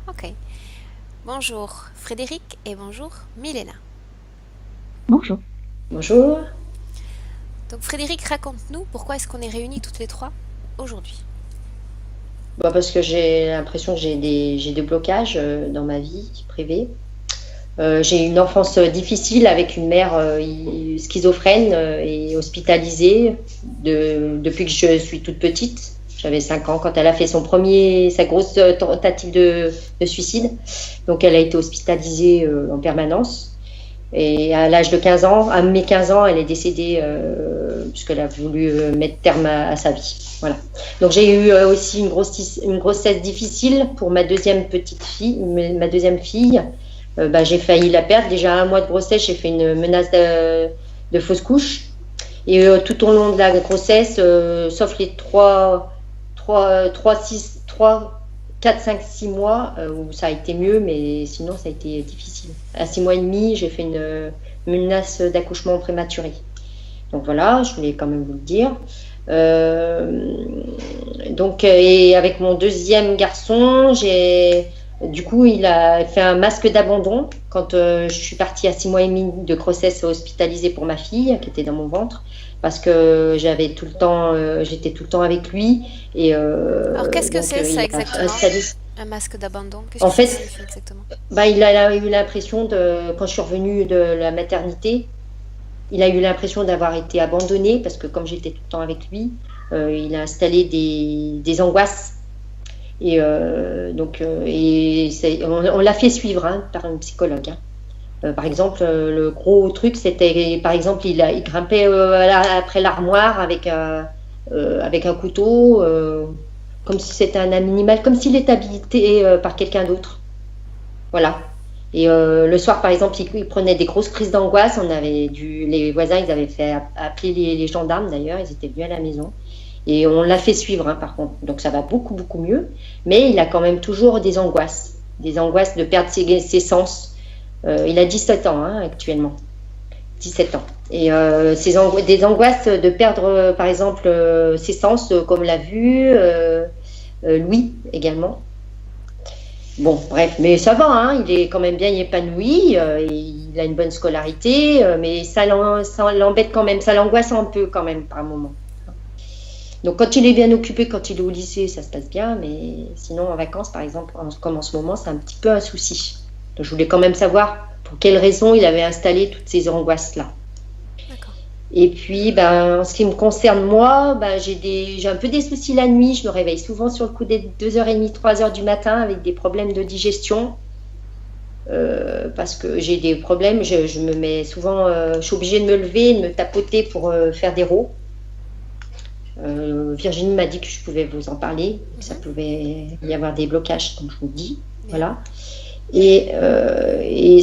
Ok. Bonjour Frédéric et bonjour Milena. Bonjour. Bonjour. Donc Frédéric, raconte-nous pourquoi est-ce qu'on est réunis toutes les trois aujourd'hui. Bah, parce que j'ai l'impression que j'ai des blocages dans ma vie privée. J'ai une enfance difficile avec une mère schizophrène et hospitalisée depuis que je suis toute petite. J'avais 5 ans quand elle a fait sa grosse tentative de suicide. Donc elle a été hospitalisée en permanence. Et à l'âge de 15 ans, à mes 15 ans, elle est décédée puisqu'elle a voulu mettre terme à sa vie. Voilà. Donc j'ai eu aussi une grossesse difficile pour ma deuxième petite fille, ma deuxième fille. J'ai failli la perdre. Déjà 1 mois de grossesse, j'ai fait une menace de fausse couche. Et tout au long de la grossesse, sauf les 4, 5, 6 mois où ça a été mieux, mais sinon ça a été difficile. À 6 mois et demi, j'ai fait une menace d'accouchement prématuré. Donc voilà, je voulais quand même vous le dire. Et avec mon deuxième garçon, du coup, il a fait un masque d'abandon quand je suis partie à 6 mois et demi de grossesse hospitalisée pour ma fille qui était dans mon ventre parce que j'étais tout le temps avec lui et Alors qu'est-ce que donc c'est ça il a exactement? installé. Un masque d'abandon? Qu'est-ce En que ça fait, signifie exactement? il a eu l'impression quand je suis revenue de la maternité, il a eu l'impression d'avoir été abandonné parce que comme j'étais tout le temps avec lui, il a installé des angoisses. On l'a fait suivre par une psychologue. Par exemple, le gros truc, c'était, par exemple, il grimpait après l'armoire avec un couteau, comme si c'était un animal, comme s'il était habité par quelqu'un d'autre. Voilà. Et le soir, par exemple, il prenait des grosses crises d'angoisse. Les voisins, ils avaient fait appeler les gendarmes d'ailleurs. Ils étaient venus à la maison. Et on l'a fait suivre, par contre. Donc ça va beaucoup, beaucoup mieux. Mais il a quand même toujours des angoisses de perdre ses sens. Il a 17 ans actuellement. 17 ans. Et des angoisses de perdre, par exemple, ses sens, comme la vue, l'ouïe également. Bon, bref, mais ça va, il est quand même bien épanoui, il a une bonne scolarité, mais ça l'embête quand même, ça l'angoisse un peu quand même par moment. Donc quand il est bien occupé, quand il est au lycée, ça se passe bien, mais sinon en vacances, par exemple, comme en ce moment, c'est un petit peu un souci. Donc je voulais quand même savoir pour quelles raisons il avait installé toutes ces angoisses-là. D'accord. Et puis, en ce qui me concerne moi, j'ai un peu des soucis la nuit. Je me réveille souvent sur le coup des 2h30, 3h du matin avec des problèmes de digestion. Parce que j'ai des problèmes, je me mets souvent, je suis obligée de me lever, de me tapoter pour faire des rots. Virginie m'a dit que je pouvais vous en parler, que ça pouvait y avoir des blocages, comme je vous dis. Voilà. Et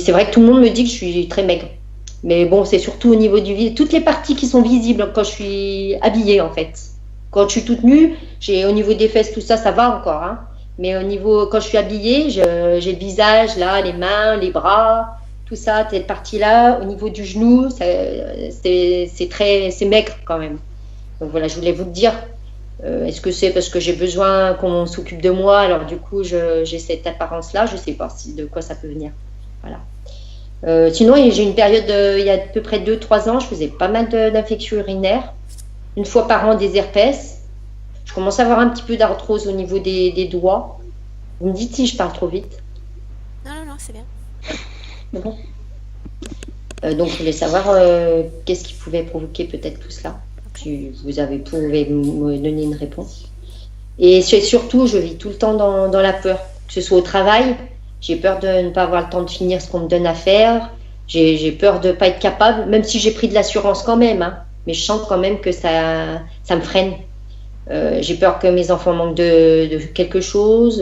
c'est vrai que tout le monde me dit que je suis très maigre. Mais bon, c'est surtout au niveau du visage. Toutes les parties qui sont visibles quand je suis habillée, en fait. Quand je suis toute nue, au niveau des fesses, tout ça, ça va encore. Mais quand je suis habillée, j'ai le visage, là, les mains, les bras, tout ça, cette partie-là. Au niveau du genou, c'est maigre quand même. Donc voilà, je voulais vous le dire. Est-ce que c'est parce que j'ai besoin qu'on s'occupe de moi, alors du coup j'ai cette apparence-là, je ne sais pas de quoi ça peut venir. Voilà. Sinon, j'ai une période, il y a à peu près 2-3 ans, je faisais pas mal d'infections urinaires. Une fois par an, des herpès. Je commence à avoir un petit peu d'arthrose au niveau des doigts. Vous me dites si je parle trop vite. Non, non, non, c'est bien. Bon. Donc, je voulais savoir qu'est-ce qui pouvait provoquer peut-être tout cela. Si vous pouvez me donner une réponse. Et surtout, je vis tout le temps dans la peur, que ce soit au travail. J'ai peur de ne pas avoir le temps de finir ce qu'on me donne à faire. J'ai peur de ne pas être capable, même si j'ai pris de l'assurance quand même. Mais je sens quand même que ça me freine. J'ai peur que mes enfants manquent de quelque chose.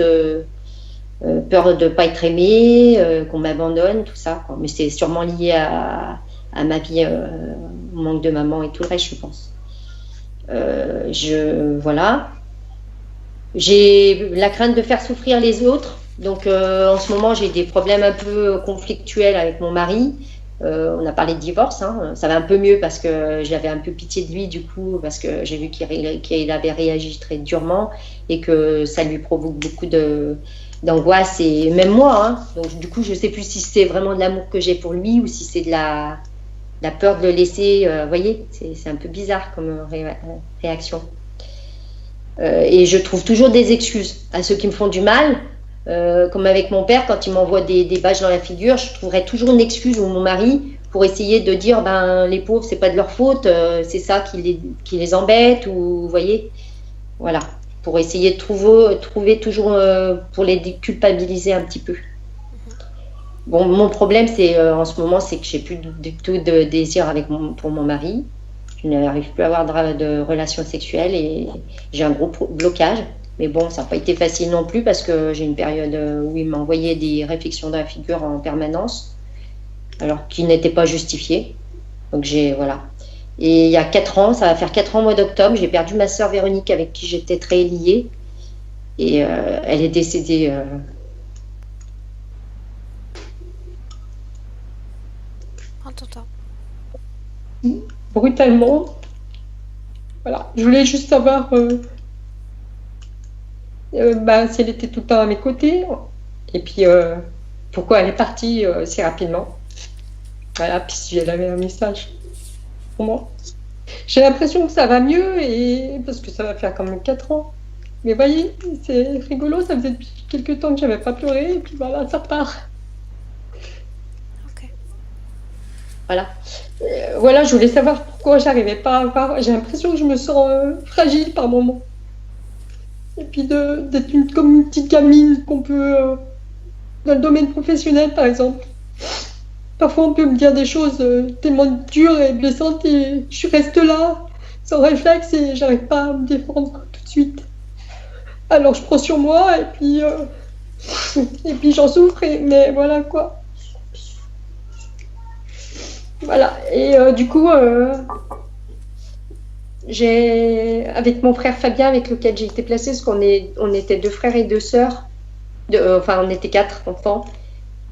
Peur de ne pas être aimée, qu'on m'abandonne, tout ça. Mais c'est sûrement lié à ma vie, au manque de maman et tout le reste, je pense. Voilà. J'ai la crainte de faire souffrir les autres. Donc en ce moment, j'ai des problèmes un peu conflictuels avec mon mari. On a parlé de divorce. Ça va un peu mieux parce que j'avais un peu pitié de lui du coup, parce que j'ai vu qu'il avait réagi très durement et que ça lui provoque beaucoup d'angoisse, et même moi, hein. Donc du coup, je sais plus si c'est vraiment de l'amour que j'ai pour lui ou si c'est de la peur de le laisser. Vous voyez, c'est un peu bizarre comme réaction. Et je trouve toujours des excuses à ceux qui me font du mal. Comme avec mon père, quand il m'envoie des bâches dans la figure, je trouverais toujours une excuse, ou mon mari, pour essayer de dire, ben les pauvres, c'est pas de leur faute, c'est ça qui les embête, ou vous voyez, voilà, pour essayer de trouver toujours, pour les culpabiliser un petit peu. Bon, mon problème, c'est en ce moment, c'est que j'ai plus du tout de désir pour mon mari. Je n'arrive plus à avoir de relations sexuelles et j'ai un gros blocage. Mais bon, ça n'a pas été facile non plus parce que j'ai une période où il m'envoyait des réflexions dans la figure en permanence, alors qui n'étaient pas justifiées. Donc voilà. Et il y a 4 ans, ça va faire 4 ans au mois d'octobre, j'ai perdu ma sœur Véronique avec qui j'étais très liée. Et elle est décédée. En tout temps. Brutalement. Voilà. Je voulais juste savoir si elle était tout le temps à mes côtés. Et puis, pourquoi elle est partie si rapidement. Voilà, puis si elle avait un message pour moi. J'ai l'impression que ça va mieux, parce que ça va faire quand même 4 ans. Mais voyez, c'est rigolo, ça faisait depuis quelques temps que j'avais pas pleuré, et puis voilà, ça part. Ok. Voilà. Voilà, je voulais savoir pourquoi j'arrivais pas à avoir... J'ai l'impression que je me sens fragile par moments. Et puis d'être comme une petite gamine qu'on peut... dans le domaine professionnel, par exemple. Parfois, on peut me dire des choses tellement dures et blessantes et je reste là, sans réflexe, et j'arrive pas à me défendre tout de suite. Alors, je prends sur moi et puis j'en souffre, mais voilà quoi. Voilà, et du coup, avec mon frère Fabien, avec lequel j'ai été placée, parce on était 2 frères et 2 sœurs, on était 4 enfants,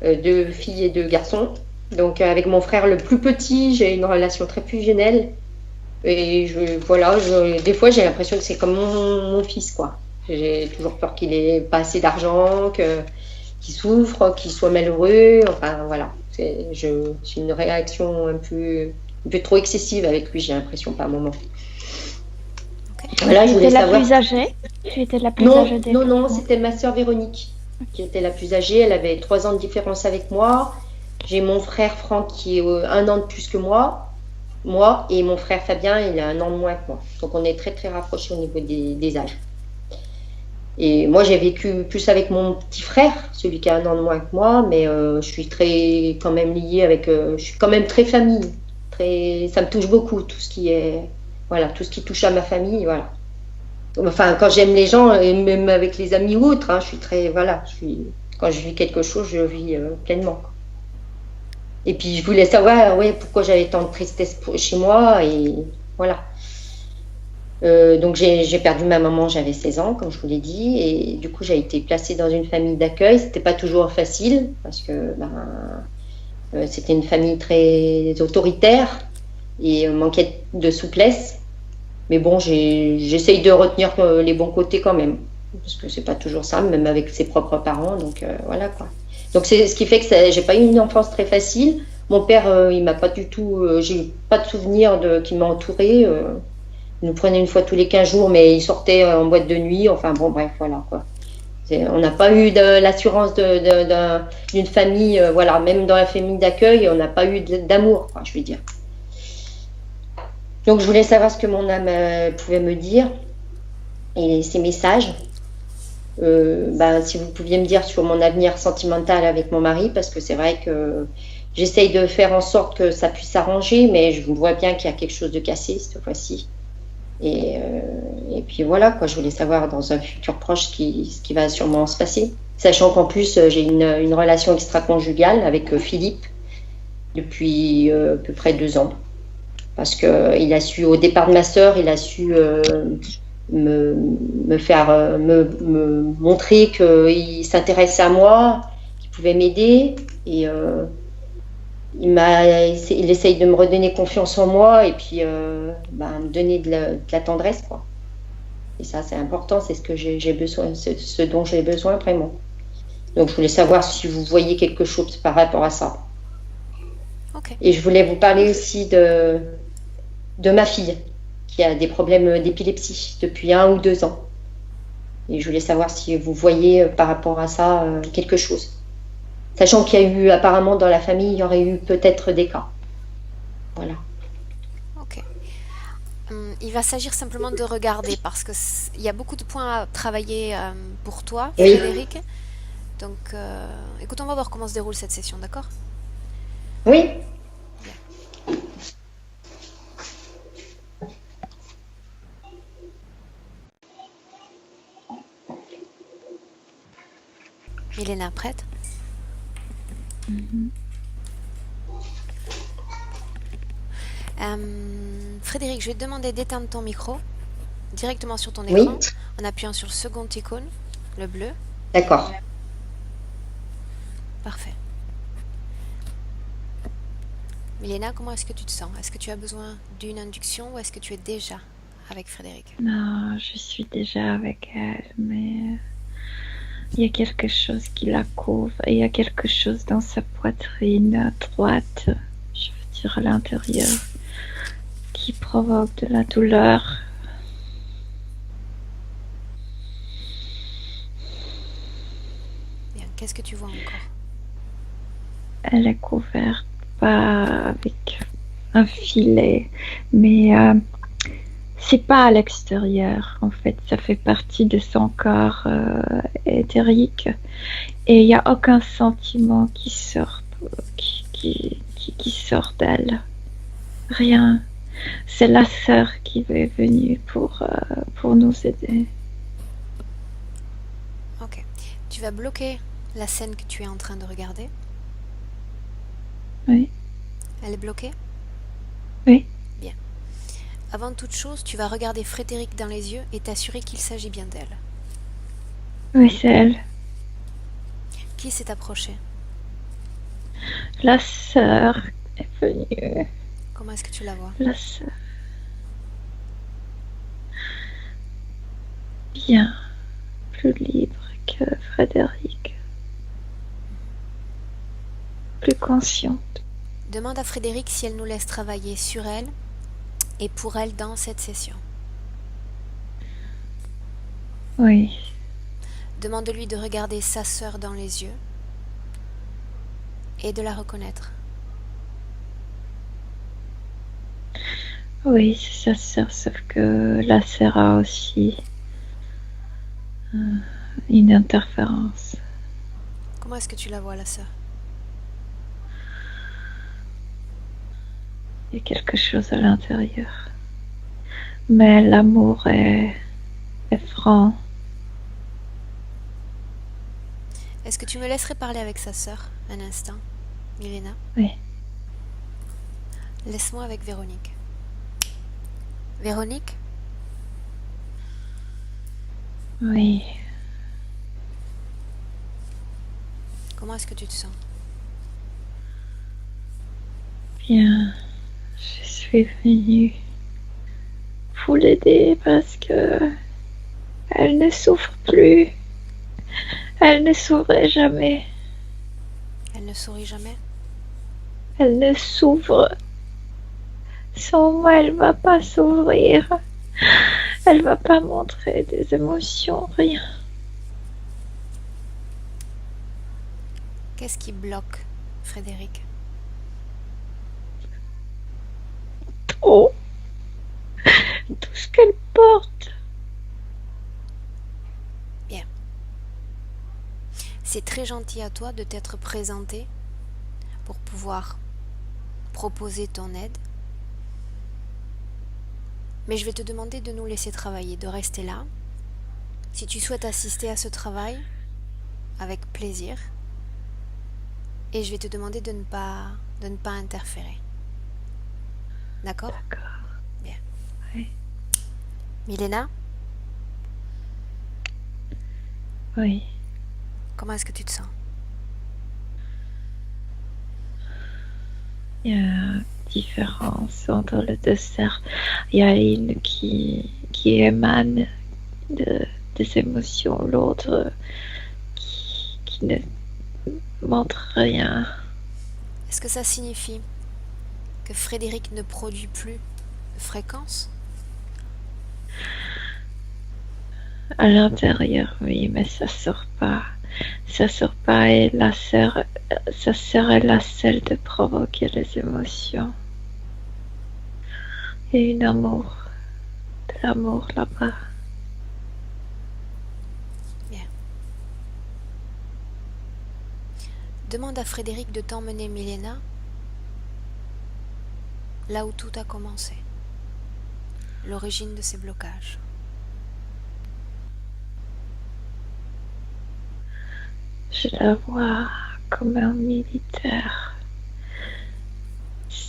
2 filles et 2 garçons. Donc avec mon frère le plus petit, j'ai une relation très fusionnelle. Et des fois j'ai l'impression que c'est comme mon fils, quoi. J'ai toujours peur qu'il ait pas assez d'argent, qu'il souffre, qu'il soit malheureux. Enfin voilà, c'est une réaction un peu trop excessive avec lui, j'ai l'impression par moment. Okay. Voilà, je voulais savoir. Tu étais la plus âgée? Tu étais la plus âgée des Non, c'était ma sœur Véronique qui était la plus âgée. Elle avait 3 ans de différence avec moi. J'ai mon frère Franck qui est 1 an de plus que moi, et mon frère Fabien, il a 1 an de moins que moi. Donc on est très très rapprochés au niveau des âges. Et moi j'ai vécu plus avec mon petit frère, celui qui a 1 an de moins que moi, mais je suis quand même liée avec, je suis quand même très famille. Ça me touche beaucoup, tout ce qui touche à ma famille, voilà. Enfin, quand j'aime les gens, et même avec les amis ou autres, hein, je suis très, quand je vis quelque chose, je vis pleinement. Et puis je voulais savoir pourquoi j'avais tant de tristesse chez moi, et voilà. Donc j'ai perdu ma maman, j'avais 16 ans, comme je vous l'ai dit, et du coup j'ai été placée dans une famille d'accueil. C'était pas toujours facile parce que c'était une famille très autoritaire et manquait de souplesse. Mais bon, j'essaye de retenir les bons côtés quand même, parce que c'est pas toujours simple, même avec ses propres parents. Donc voilà quoi. Donc c'est ce qui fait que j'ai pas eu une enfance très facile. Mon père, il m'a pas du tout, j'ai pas de souvenir qui m'a entourée. Il nous prenait une fois tous les 15 jours, mais il sortait en boîte de nuit. Enfin bon, bref, voilà quoi. On n'a pas eu l'assurance d'une famille, même dans la famille d'accueil, on n'a pas eu d'amour, quoi, je veux dire. Donc je voulais savoir ce que mon âme pouvait me dire et ses messages. Si vous pouviez me dire sur mon avenir sentimental avec mon mari, parce que c'est vrai que j'essaye de faire en sorte que ça puisse s'arranger, mais je vois bien qu'il y a quelque chose de cassé cette fois-ci. Et puis voilà, quoi, je voulais savoir dans un futur proche ce qui va sûrement se passer. Sachant qu'en plus, j'ai une relation extra-conjugale avec Philippe depuis à peu près 2 ans. Parce qu'il a su, au départ de ma sœur, il a su me montrer qu'il s'intéressait à moi, qu'il pouvait m'aider. Et il essaye de me redonner confiance en moi et puis me donner de la tendresse, quoi. Et ça, c'est important, c'est ce que j'ai besoin, ce dont j'ai besoin vraiment. Donc je voulais savoir si vous voyez quelque chose par rapport à ça. Ok. Et je voulais vous parler aussi de ma fille qui a des problèmes d'épilepsie depuis 1 ou 2 ans. Et je voulais savoir si vous voyez par rapport à ça quelque chose. Sachant qu'il y a eu, apparemment, dans la famille, il y aurait eu peut-être des cas. Voilà. Ok. Il va s'agir simplement de regarder parce que il y a beaucoup de points à travailler pour toi, Oui. Frédéric. Donc, écoute, on va voir comment se déroule cette session, d'accord? Oui. Milena, prête? Frédéric, je vais te demander d'éteindre ton micro directement sur ton écran en appuyant sur le second icône, le bleu. D'accord. Parfait. Milena, comment est-ce que tu te sens? Est-ce que tu as besoin d'une induction ou est-ce que tu es déjà avec Frédéric? Non, je suis déjà avec elle, mais il y a quelque chose qui la couvre. Il y a quelque chose dans sa poitrine droite, je veux dire à l'intérieur, qui provoque de la douleur. Bien, qu'est-ce que tu vois encore? Elle est couverte pas avec un filet, mais c'est pas à l'extérieur. En fait, ça fait partie de son corps éthérique et il n'y a aucun sentiment qui sort d'elle. Rien. C'est la sœur qui est venue pour nous aider. Ok. Tu vas bloquer la scène que tu es en train de regarder. Oui. Elle est bloquée? Oui. Bien. Avant toute chose, tu vas regarder Frédéric dans les yeux et t'assurer qu'il s'agit bien d'elle. Oui, c'est elle. Qui s'est approché? La sœur est venue. Comment est-ce que tu la vois? La sœur. Bien. Plus libre que Frédéric. Plus consciente. Demande à Frédéric si elle nous laisse travailler sur elle et pour elle dans cette session. Oui. Demande-lui de regarder sa sœur dans les yeux et de la reconnaître. Oui, c'est sa sœur, sauf que la sœur a aussi une interférence. Comment est-ce que tu la vois, la sœur? Il y a quelque chose à l'intérieur. Mais l'amour est franc. Est-ce que tu me laisserais parler avec sa sœur un instant, Milena? Oui. Laisse-moi avec Véronique. Véronique? Oui. Comment est-ce que tu te sens? Bien. Je suis venue pour l'aider parce que elle ne souffre plus. Elle ne souffrait jamais. Elle ne sourit jamais? Elle ne s'ouvre. Sans moi, elle va pas s'ouvrir. Elle va pas montrer des émotions, rien. Qu'est-ce qui bloque, Frédéric? Oh, tout ce qu'elle porte. Bien. C'est très gentil à toi de t'être présenté pour pouvoir proposer ton aide. Mais je vais te demander de nous laisser travailler, de rester là. Si tu souhaites assister à ce travail, avec plaisir. Et je vais te demander de ne pas interférer. D'accord? D'accord. Bien. Oui. Milena, Oui. comment est-ce que tu te sens? Il y a une différence entre les deux sœurs. Il y a une qui émane des émotions, l'autre qui qui ne montre rien. Est-ce que ça signifie que Frédéric ne produit plus de fréquence? À l'intérieur, oui, mais ça sort pas. Ça sort pas et sa sœur est la seule de provoquer les émotions. Et de l'amour là-bas. Bien. Demande à Frédéric de t'emmener Milena là où tout a commencé, l'origine de ces blocages. Je la vois comme un militaire.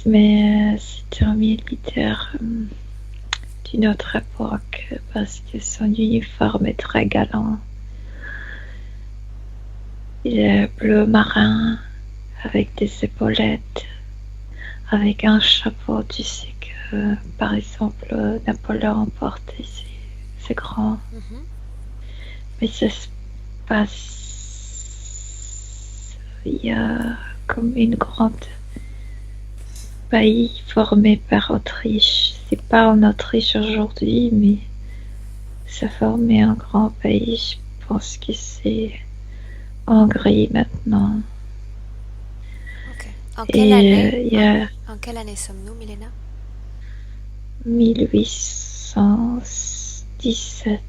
Mais c'est un militaire d'une autre époque parce que son uniforme est très galant. Il est bleu marin avec des épaulettes, avec un chapeau. Tu sais que par exemple Napoléon portait ses grands. Mais ça se passe. Il y a comme une grande pays formé par Autriche. C'est pas en Autriche aujourd'hui, mais ça formait un grand pays. Je pense que c'est Hongrie maintenant. Ok. En quelle année sommes-nous, Milena? 1817.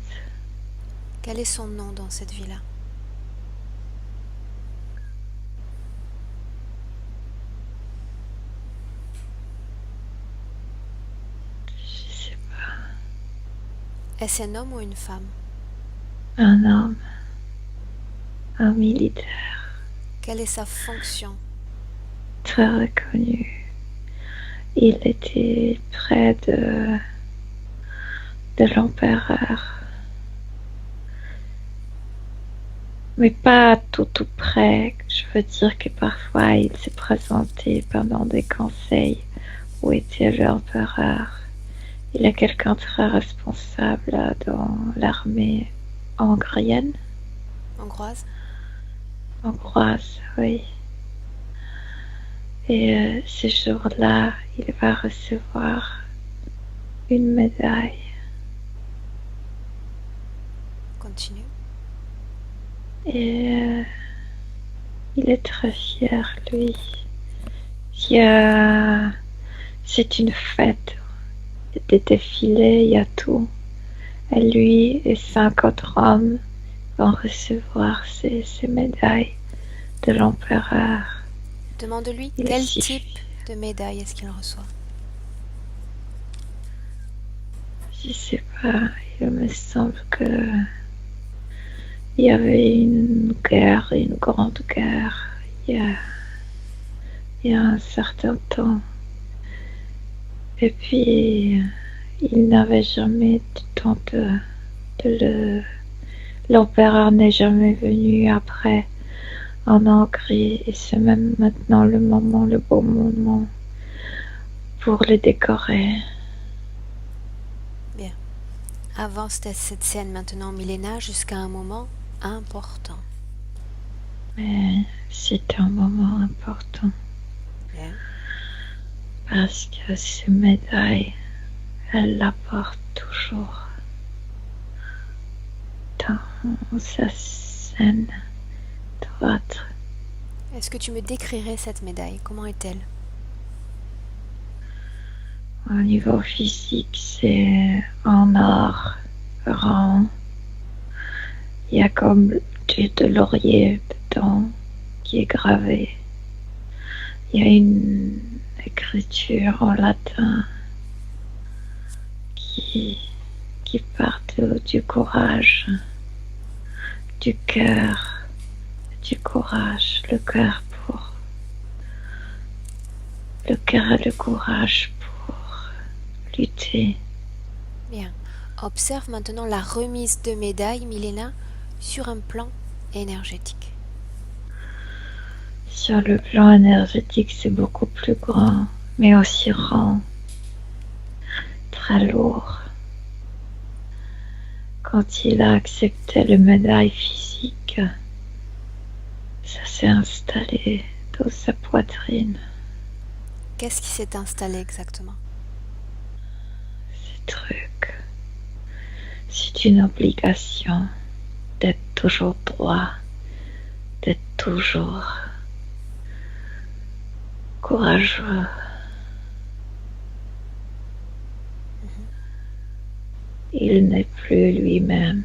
Quel est son nom dans cette ville-là? Je sais pas. Est-ce un homme ou une femme? Un homme. Un militaire. Quelle est sa fonction? Très reconnu. Il était près de l'empereur. Mais pas tout près. Je veux dire que parfois il s'est présenté pendant des conseils où était l'empereur. Il est quelqu'un de très responsable dans l'armée hongrienne. Hongroise? Hongroise, oui. Et ce jour-là, il va recevoir une médaille. Continue. Et il est très fier, lui. C'est une fête. Il y a des défilés, il y a tout. Et lui et 5 autres hommes vont recevoir ces médailles de l'empereur. Demande-lui quel type de médaille est-ce qu'il reçoit. Je sais pas, il me semble que il y avait une grande guerre, il y a un certain temps. Et puis, il n'avait jamais de temps l'empereur n'est jamais venu après en Hongrie et c'est même maintenant le beau moment pour le décorer. Bien. Avance cette scène maintenant, Milena, jusqu'à un moment important. Mais c'est un moment important. Bien. Parce que ces médailles, elle la porte toujours dans sa scène droite. Est-ce que tu me décrirais cette médaille? Comment est-elle? Au niveau physique, c'est en or rond. Il y a comme de laurier dedans qui est gravé. Il y a une écriture en latin qui part du courage, du cœur, du courage, le cœur et le courage pour lutter. Bien. Observe maintenant la remise de médaille, Milena, sur un plan énergétique. Sur le plan énergétique, c'est beaucoup plus grand, mais aussi rond, très lourd. Quand il a accepté la médaille physique, ça s'est installé dans sa poitrine. Qu'est-ce qui s'est installé exactement? Ce truc, c'est une obligation d'être toujours droit, d'être toujours courageux. Il n'est plus lui-même.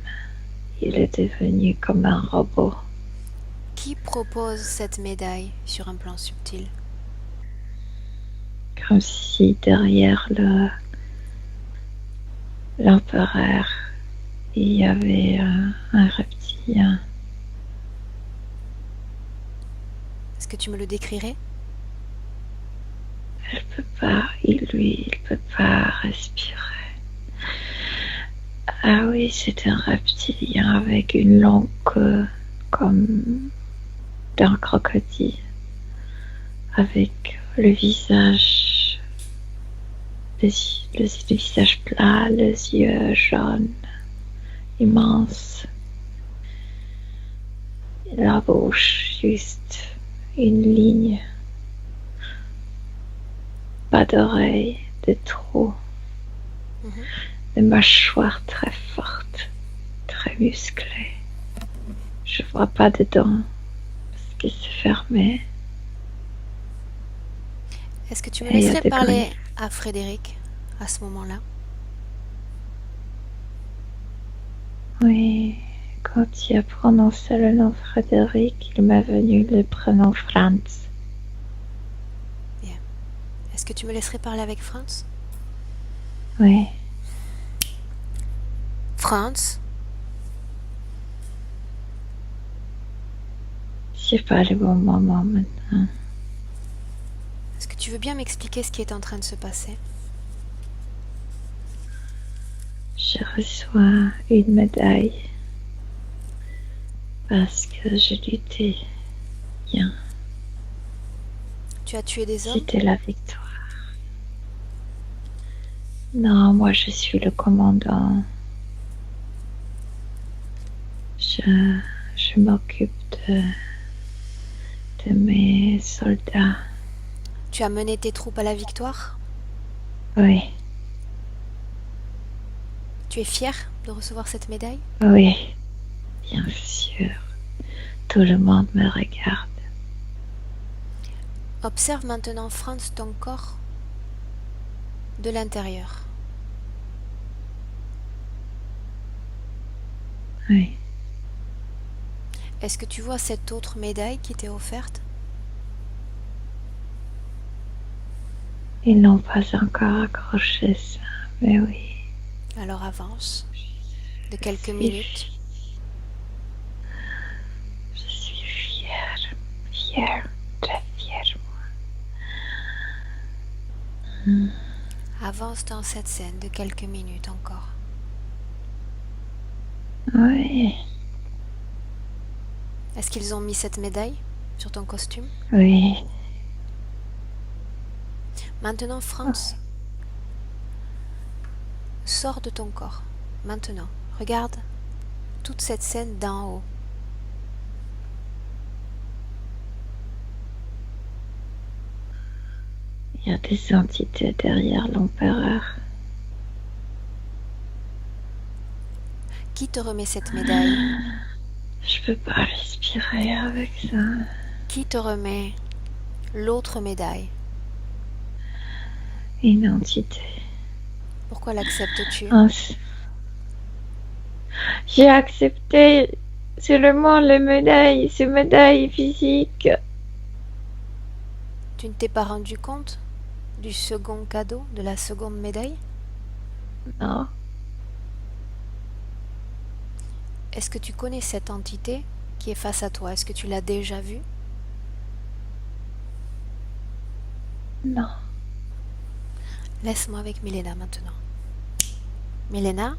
Il est devenu comme un robot. Qui propose cette médaille sur un plan subtil? Comme si derrière l'empereur, il y avait un reptilien. Est-ce que tu me le décrirais? Elle peut pas, il peut pas respirer. Ah oui, c'est un reptilien avec une longue queue comme d'un crocodile, avec le visage plat, les yeux jaunes, immenses, la bouche juste une ligne, pas d'oreilles, de trous, des mâchoires très fortes, très musclées. Je vois pas de dents parce que c'est fermé. Est-ce que tu me Et il y a laisserais des parler griffes. à Frédéric à ce moment-là? Oui, quand il a prononcé le nom Frédéric, il m'est venu le prénom Franz. Est-ce que tu me laisserais parler avec Franz? Oui, Franz, c'est pas le bon moment maintenant. est-ce que tu veux bien m'expliquer ce qui est en train de se passer? Je reçois une médaille parce que je luttais bien. Tu as tué des hommes? C'était la victoire. Non, moi je suis le commandant. Je m'occupe de mes soldats. Tu as mené tes troupes à la victoire? Oui, Tu es fier de recevoir cette médaille? oui, bien sûr. Tout le monde me regarde. Observe maintenant, Franz, ton corps de l'intérieur. Oui, Est-ce que tu vois cette autre médaille qui t'est offerte? ils n'ont pas encore accroché ça, mais oui. Alors avance de quelques Je suis minutes. Je suis fière, très fière, moi. Avance dans cette scène de quelques minutes encore. Oui, Est-ce qu'ils ont mis cette médaille sur ton costume? oui, Maintenant, Franz, sors de ton corps. Maintenant, regarde toute cette scène d'en haut. il y a des entités derrière l'empereur. Qui te remet cette médaille? Je peux pas respirer avec ça. Qui te remet l'autre médaille? Une entité. Pourquoi l'acceptes-tu? J'ai accepté seulement les médailles, ces médailles physiques. Tu ne t'es pas rendu compte du second cadeau, de la seconde médaille? Non, Est-ce que tu connais cette entité qui est face à toi? Est-ce que tu l'as déjà vue? non. Laisse-moi avec Milena maintenant. Milena,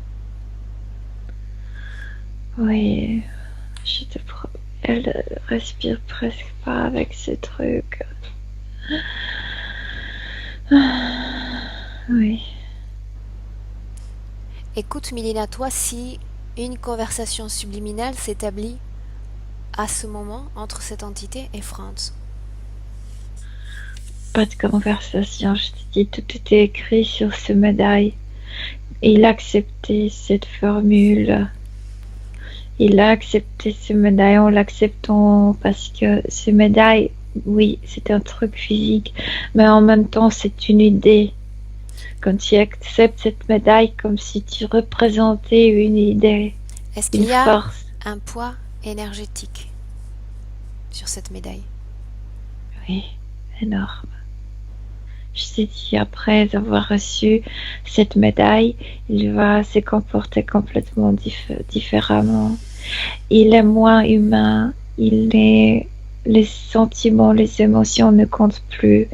Oui, je te promets. Elle respire presque pas avec ces trucs. Oui, écoute Milena, toi, si une conversation subliminale s'établit à ce moment entre cette entité et Franz? Pas de conversation, je te dis, tout était écrit sur ce médaille. Il a accepté cette formule. Il a accepté ce médaille en l'acceptant parce que ce médaille, oui, c'est un truc physique, mais en même temps, c'est une idée. Quand tu acceptes cette médaille comme si tu représentais une idée, Est-ce une qu'il y a force. un poids énergétique sur cette médaille? Oui, énorme. Je t'ai dit, après avoir reçu cette médaille, il va se comporter complètement différemment. Il est moins humain, les sentiments, les émotions ne comptent plus.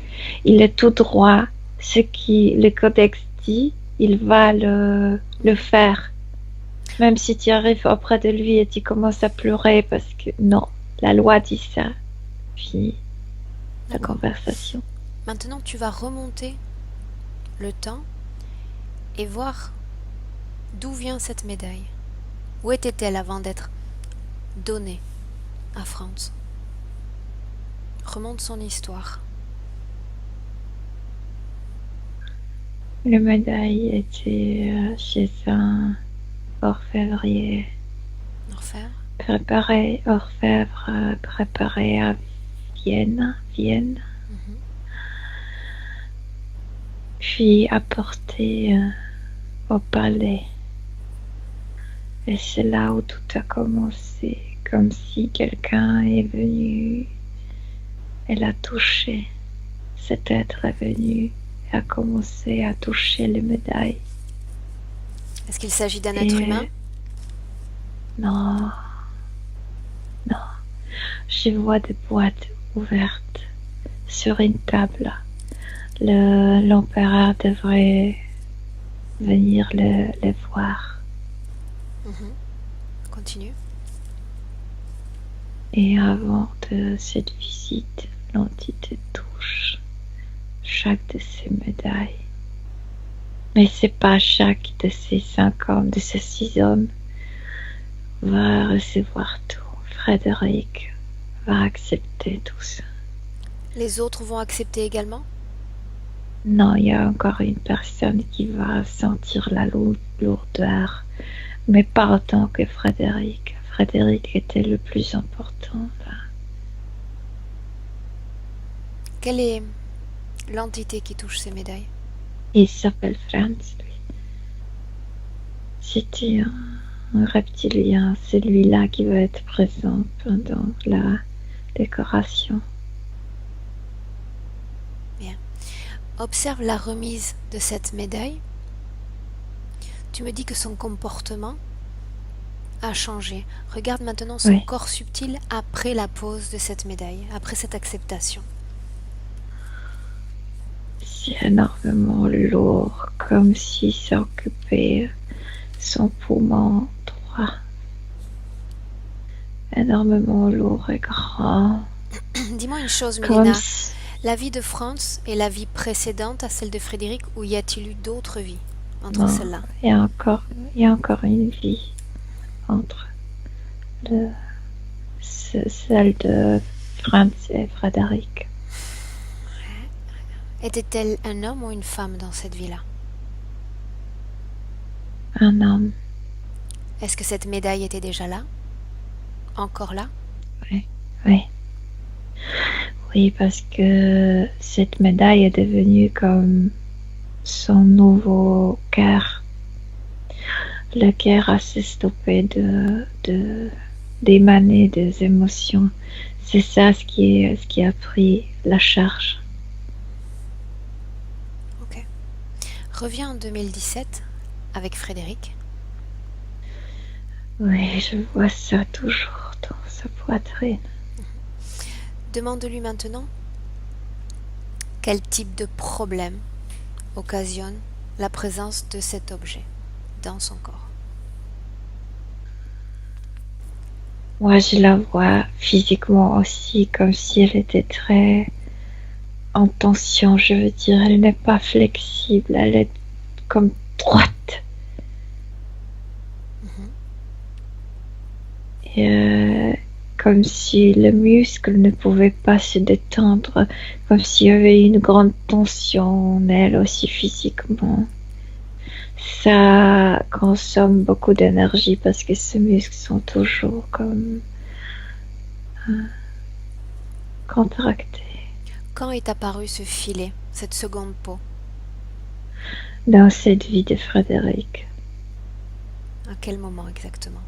Il est tout droit. Ce qui le codex dit, il va le faire. Même si tu arrives auprès de lui et tu commences à pleurer parce que non, la loi dit ça. Puis la conversation. Maintenant, tu vas remonter le temps et voir d'où vient cette médaille. Où était-elle avant d'être donnée à Franz? Remonte son histoire. La médaille était chez un orfèvrier. Orfèvre? Orfèvre préparé à Vienne. Mhm. Puis apporté au palais. Et c'est là où tout a commencé, comme si quelqu'un est venu et l'a touché. Cet être est venu et a commencé à toucher les médailles. Est-ce qu'il s'agit d'un être humain? Non. Je vois des boîtes ouvertes sur une table. L'empereur devrait venir les voir. Mhm. Continue. Et avant de cette visite, l'entité touche chaque de ces médailles. Mais c'est pas chaque de ces 5 hommes, de ces 6 hommes va recevoir tout. Frédéric va accepter tout ça. Les autres vont accepter également? Non, il y a encore une personne qui va sentir la lourdeur, mais pas autant que Frédéric. Frédéric était le plus important là. Quelle est l'entité qui touche ces médailles? Il s'appelle Franz, lui. C'était un reptilien, celui-là qui va être présent pendant la décoration. Bien. Observe la remise de cette médaille. Tu me dis que son comportement a changé. Regarde maintenant son corps subtil après la pose de cette médaille, après cette acceptation. C'est énormément lourd, comme si ça occupait son poumon droit. Énormément lourd et grand. Dis-moi une chose, Mélina. La vie de Franz est la vie précédente à celle de Frédéric, ou y a-t-il eu d'autres vies entre celles-là? Il y a encore une vie entre celle de Franz et Frédéric. Était-elle un homme ou une femme dans cette vie-là? Un homme. Est-ce que cette médaille était déjà là? Encore là? Oui, parce que cette médaille est devenue comme son nouveau cœur. Le cœur a stoppé d'émaner des émotions. C'est ça ce qui a pris la charge. Ok. Reviens en 2017 avec Frédéric. Oui, je vois ça toujours dans sa poitrine. Demande-lui maintenant quel type de problème occasionne la présence de cet objet dans son corps. Moi, je la vois physiquement aussi, comme si elle était très en tension. Je veux dire, elle n'est pas flexible, elle est comme droite. Et comme si le muscle ne pouvait pas se détendre, comme s'il y avait une grande tension en elle aussi physiquement. Ça consomme beaucoup d'énergie parce que ces muscles sont toujours comme contractés. Quand est apparu ce filet, cette seconde peau? Dans cette vie de Frédéric, À quel moment exactement?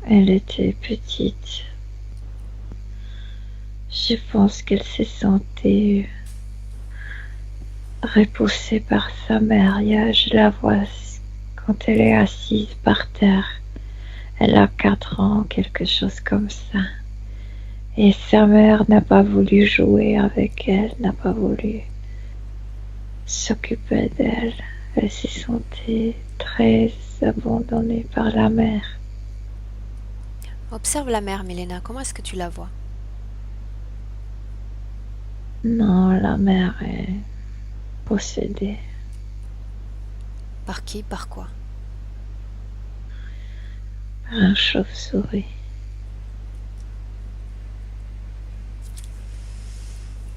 elle était petite. Je pense qu'elle se sentait repoussée par sa mère. Je la vois quand elle est assise par terre. Elle a 4 ans, quelque chose comme ça. Et sa mère n'a pas voulu jouer avec elle, n'a pas voulu s'occuper d'elle. Elle se sentait très abandonnée par la mère. Observe la mère, Milena. Comment est-ce que tu la vois? Non, la mère est possédée. Par qui? Par quoi? Par un chauve-souris.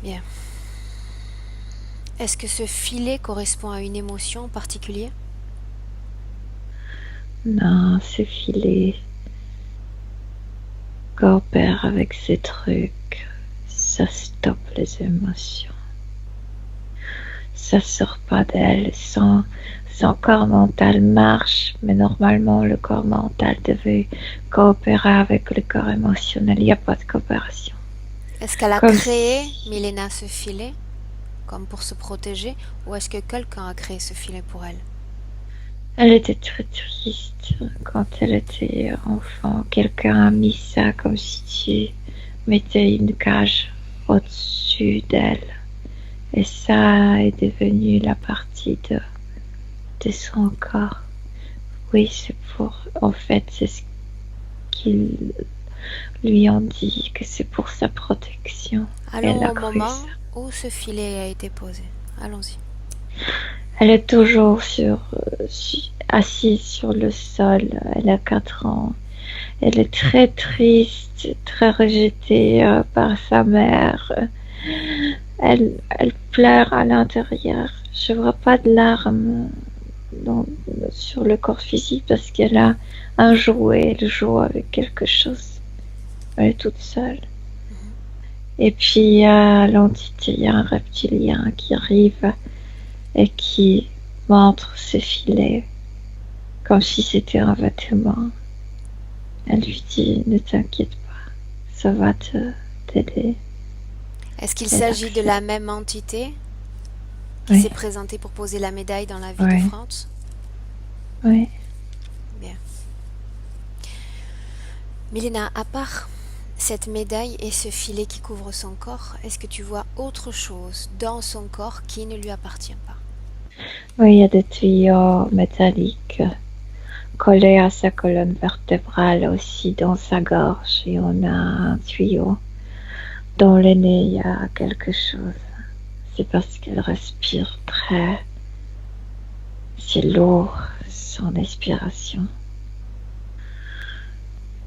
Bien. Est-ce que ce filet correspond à une émotion en particulier? Non, ce filet coopère avec ces trucs. Ça stoppe les émotions. Ça sort pas d'elle. Son corps mental marche, mais normalement le corps mental devait coopérer avec le corps émotionnel. Il n'y a pas de coopération. Est-ce qu'elle a Comme créé, Milena, ce filet, comme pour se protéger, ou est-ce que quelqu'un a créé ce filet pour elle? Elle était très triste quand elle était enfant. Quelqu'un a mis ça comme si tu mettais une cage au-dessus d'elle. Et ça est devenu la partie de son corps. Oui, c'est pour... En fait, c'est ce qu'ils lui ont dit, que c'est pour sa protection. Allons Elle a au cru moment ça. où ce filet a été posé. Allons-y. Elle est toujours assise sur le sol. Elle a 4 ans. Elle est très triste, très rejetée par sa mère. Elle pleure à l'intérieur. Je vois pas de larmes sur le corps physique parce qu'elle a un jouet. Elle joue avec quelque chose. Elle est toute seule. Et puis l'entité, il y a un reptilien qui arrive et qui montre ses filets comme si c'était un vêtement. Elle lui dit, ne t'inquiète pas, ça va t'aider. Est-ce qu'il Elle s'agit de accepte. la même entité qui Oui. s'est présentée pour poser la médaille dans la vie Oui. de France? Oui. Bien. Milena, à part cette médaille et ce filet qui couvre son corps, est-ce que tu vois autre chose dans son corps qui ne lui appartient pas? Oui, il y a des tuyaux métalliques collés à sa colonne vertébrale, aussi dans sa gorge. Et on a un tuyau dans le nez, il y a quelque chose. C'est parce qu'elle respire très... C'est lourd, son expiration.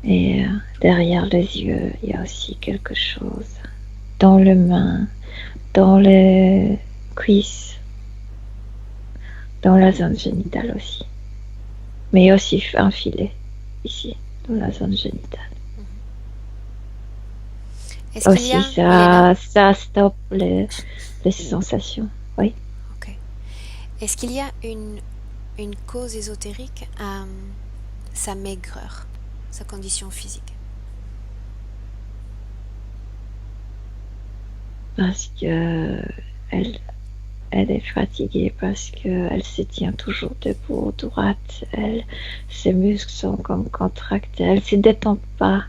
Et derrière les yeux, il y a aussi quelque chose. Dans les mains, dans les cuisses, dans la zone génitale aussi. Mais aussi un filet, ici, dans la zone génitale. Est-ce qu'il y a, Aussi, Milena, ça stoppe les sensations. Oui. ok. Est-ce qu'il y a une cause ésotérique à sa maigreur, sa condition physique? Parce que elle est fatiguée, parce qu'elle se tient toujours debout, droite. Ses muscles sont comme contractés. Elle ne se détend pas.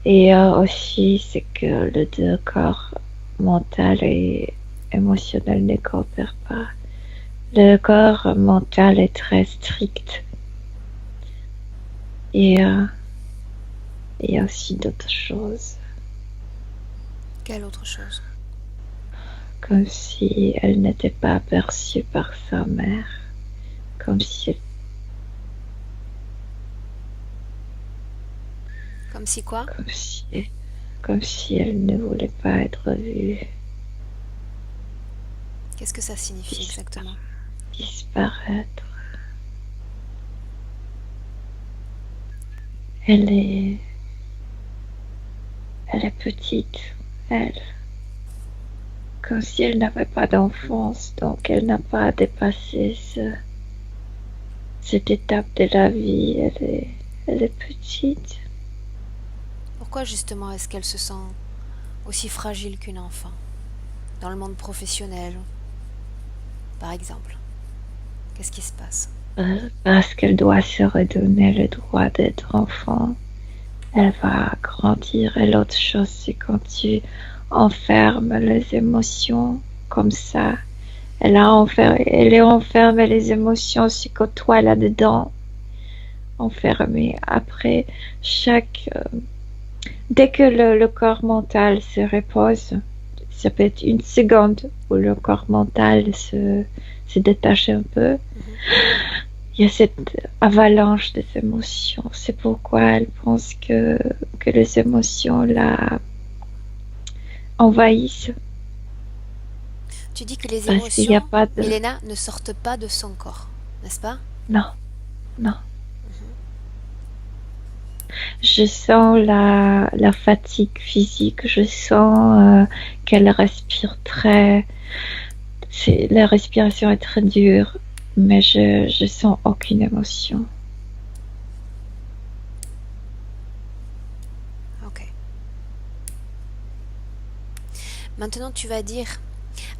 Et aussi, c'est que les deux corps, mental et émotionnel, ne coopèrent pas. Le corps mental est très strict. Et il y a aussi d'autres choses. Quelle autre chose? Comme si elle n'était pas aperçue par sa mère. Comme si Comme si quoi? Comme si elle ne voulait pas être vue, Qu'est-ce que ça signifie exactement? disparaître. Elle est, elle est petite, elle, comme si elle n'avait pas d'enfance, donc elle n'a pas dépassé cette étape de la vie. Elle est petite. Pourquoi justement est-ce qu'elle se sent aussi fragile qu'une enfant? Dans le monde professionnel, par exemple. Qu'est-ce qui se passe? Parce qu'elle doit se redonner le droit d'être enfant. Elle va grandir. Et l'autre chose, c'est quand tu enfermes les émotions comme ça. Elle est enfermée les émotions, c'est que toi là-dedans, enfermée. Après, dès que le corps mental se repose, ça peut être une seconde où le corps mental se détache un peu. Il y a cette avalanche des émotions. C'est pourquoi elle pense que les émotions la envahissent. Tu dis que les Parce qu'il n'y a émotions, pas de... Milena, ne sortent pas de son corps, n'est-ce pas? Non, non. Je sens la fatigue physique. Je sens qu'elle respire la respiration est très dure, mais je sens aucune émotion. Ok. Maintenant, tu vas dire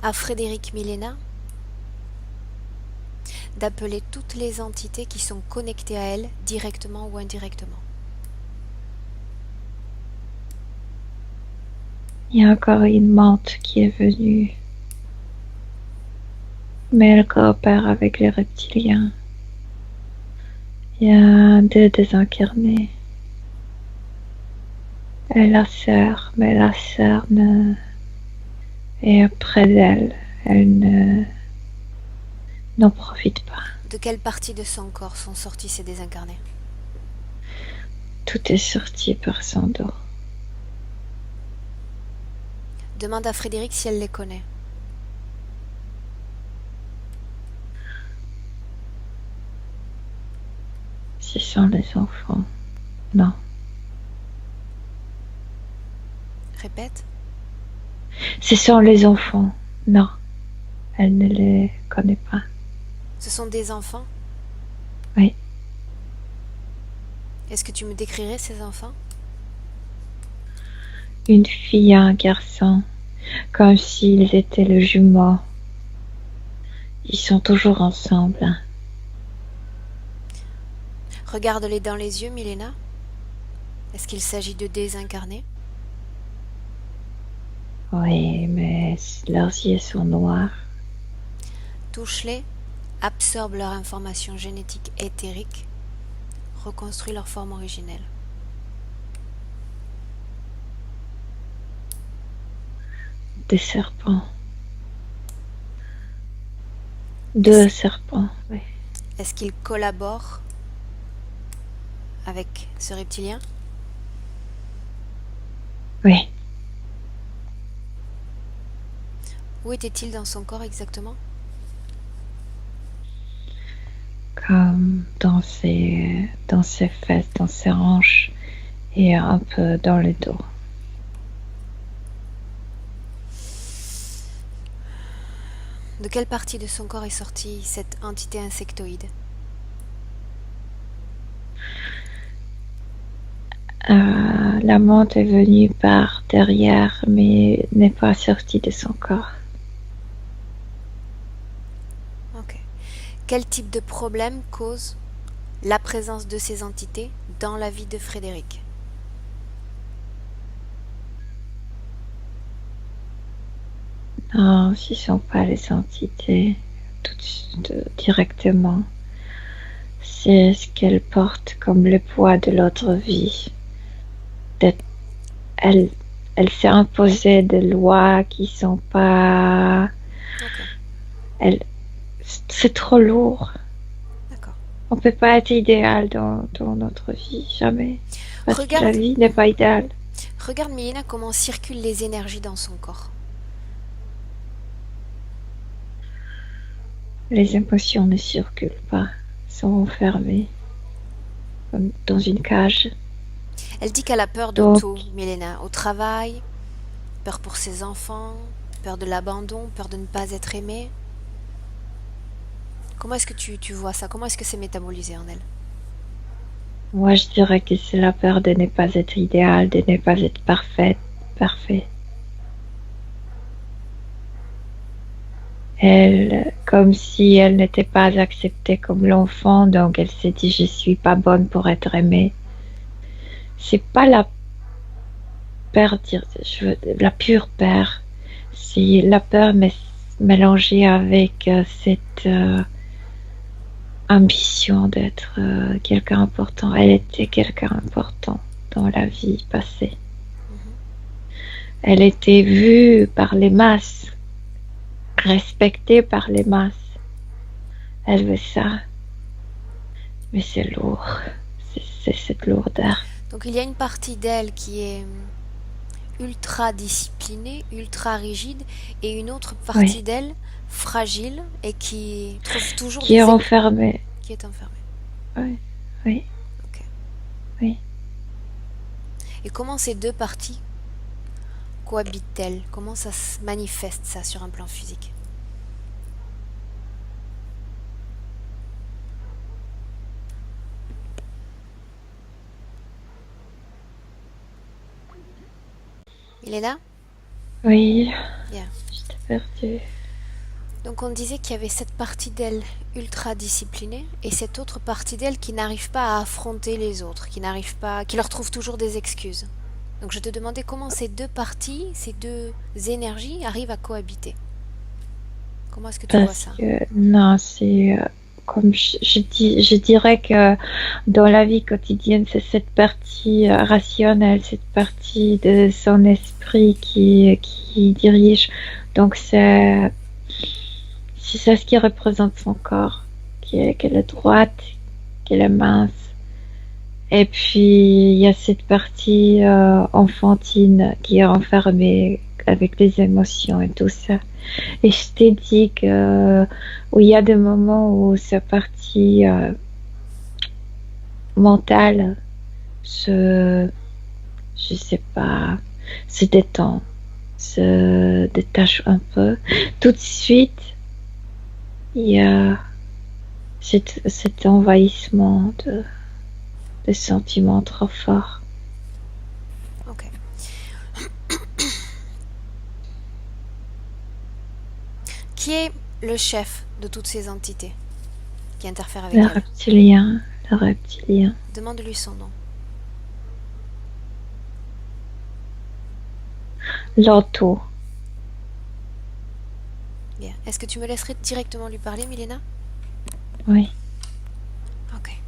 à Frédéric Milena d'appeler toutes les entités qui sont connectées à elle, directement ou indirectement. Il y a encore une menthe qui est venue, mais elle coopère avec les reptiliens. Il y a 2 désincarnés. Et la sœur, mais la sœur est près d'elle. Elle n'en profite pas. De quelle partie de son corps sont sortis ces désincarnés? Tout est sorti par son dos. Demande à Frédéric si elle les connaît. Ce sont les enfants. Non. Répète. Ce sont les enfants. Non. Elle ne les connaît pas. Ce sont des enfants? Oui. Est-ce que tu me décrirais ces enfants? Une fille et un garçon, comme s'ils étaient le jumeau. Ils sont toujours ensemble. Regarde-les dans les yeux, Milena. Est-ce qu'il s'agit de désincarnés? Oui, mais leurs yeux sont noirs. Touche-les, absorbe leur information génétique éthérique, reconstruis leur forme originelle. Des serpents. 2 serpents, oui. Est-ce qu'ils collaborent avec ce reptilien? Oui. Où était-il dans son corps exactement? Comme dans ses fesses, dans ses hanches et un peu dans le dos. De quelle partie de son corps est sortie cette entité insectoïde? La menthe est venue par derrière, mais n'est pas sortie de son corps. Ok. Quel type de problème cause la présence de ces entités dans la vie de Frédéric? Non, ce ne sont pas les entités directement. C'est ce qu'elle porte comme le poids de l'autre vie. Elle s'est imposée des lois qui sont pas... C'est trop lourd. D'accord. On peut pas être idéal dans notre vie, jamais. Parce que la Regarde, vie n'est pas idéale. regarde Milena comment circulent les énergies dans son corps. Les émotions ne circulent pas, sont enfermées comme dans une cage. Elle dit qu'elle a peur de Donc, tout, Milena, au travail, peur pour ses enfants, peur de l'abandon, peur de ne pas être aimée. Comment est-ce que tu vois ça? Comment est-ce que c'est métabolisé en elle? moi, je dirais que c'est la peur de ne pas être idéale, de ne pas être parfait. Elle, comme si elle n'était pas acceptée comme l'enfant, donc elle s'est dit je suis pas bonne pour être aimée. C'est pas la peur, la pure peur. C'est la peur mélangée avec cette ambition d'être quelqu'un important. Elle était quelqu'un important dans la vie passée. Elle était vue par les masses, respectée par les masses. Elle veut ça, mais c'est lourd. C'est cette lourdeur. Donc il y a une partie d'elle qui est ultra disciplinée, ultra rigide, et une autre partie d'elle fragile et qui trouve toujours qui est renfermée. Qui est enfermée. Oui. Ok. Oui. Et comment ces deux parties cohabitent-elles? Comment ça se manifeste ça sur un plan physique? Il est là? Oui. Bien. Je t'ai perdu. Donc on disait qu'il y avait cette partie d'elle ultra disciplinée et cette autre partie d'elle qui n'arrive pas à affronter les autres, qui leur trouve toujours des excuses. Donc je te demandais comment ces deux parties, ces deux énergies arrivent à cohabiter. Comment est-ce que tu vois ça? Non, c'est comme je dirais que dans la vie quotidienne, c'est cette partie rationnelle, cette partie de son esprit qui dirige. Donc c'est ça ce qui représente son corps, qu'elle est droite, qu'elle est mince. Et puis il y a cette partie enfantine qui est enfermée avec les émotions et tout ça. Et je t'ai dit que où il y a des moments où sa partie mentale je sais pas, se détend, se détache un peu. Tout de suite, il y a cet envahissement de sentiments trop forts. Ok. Qui est le chef de toutes ces entités qui interfèrent avec elle? Le reptilien. Demande-lui son nom. L'auto. Bien. Est-ce que tu me laisserais directement lui parler, Milena? Oui. Ok.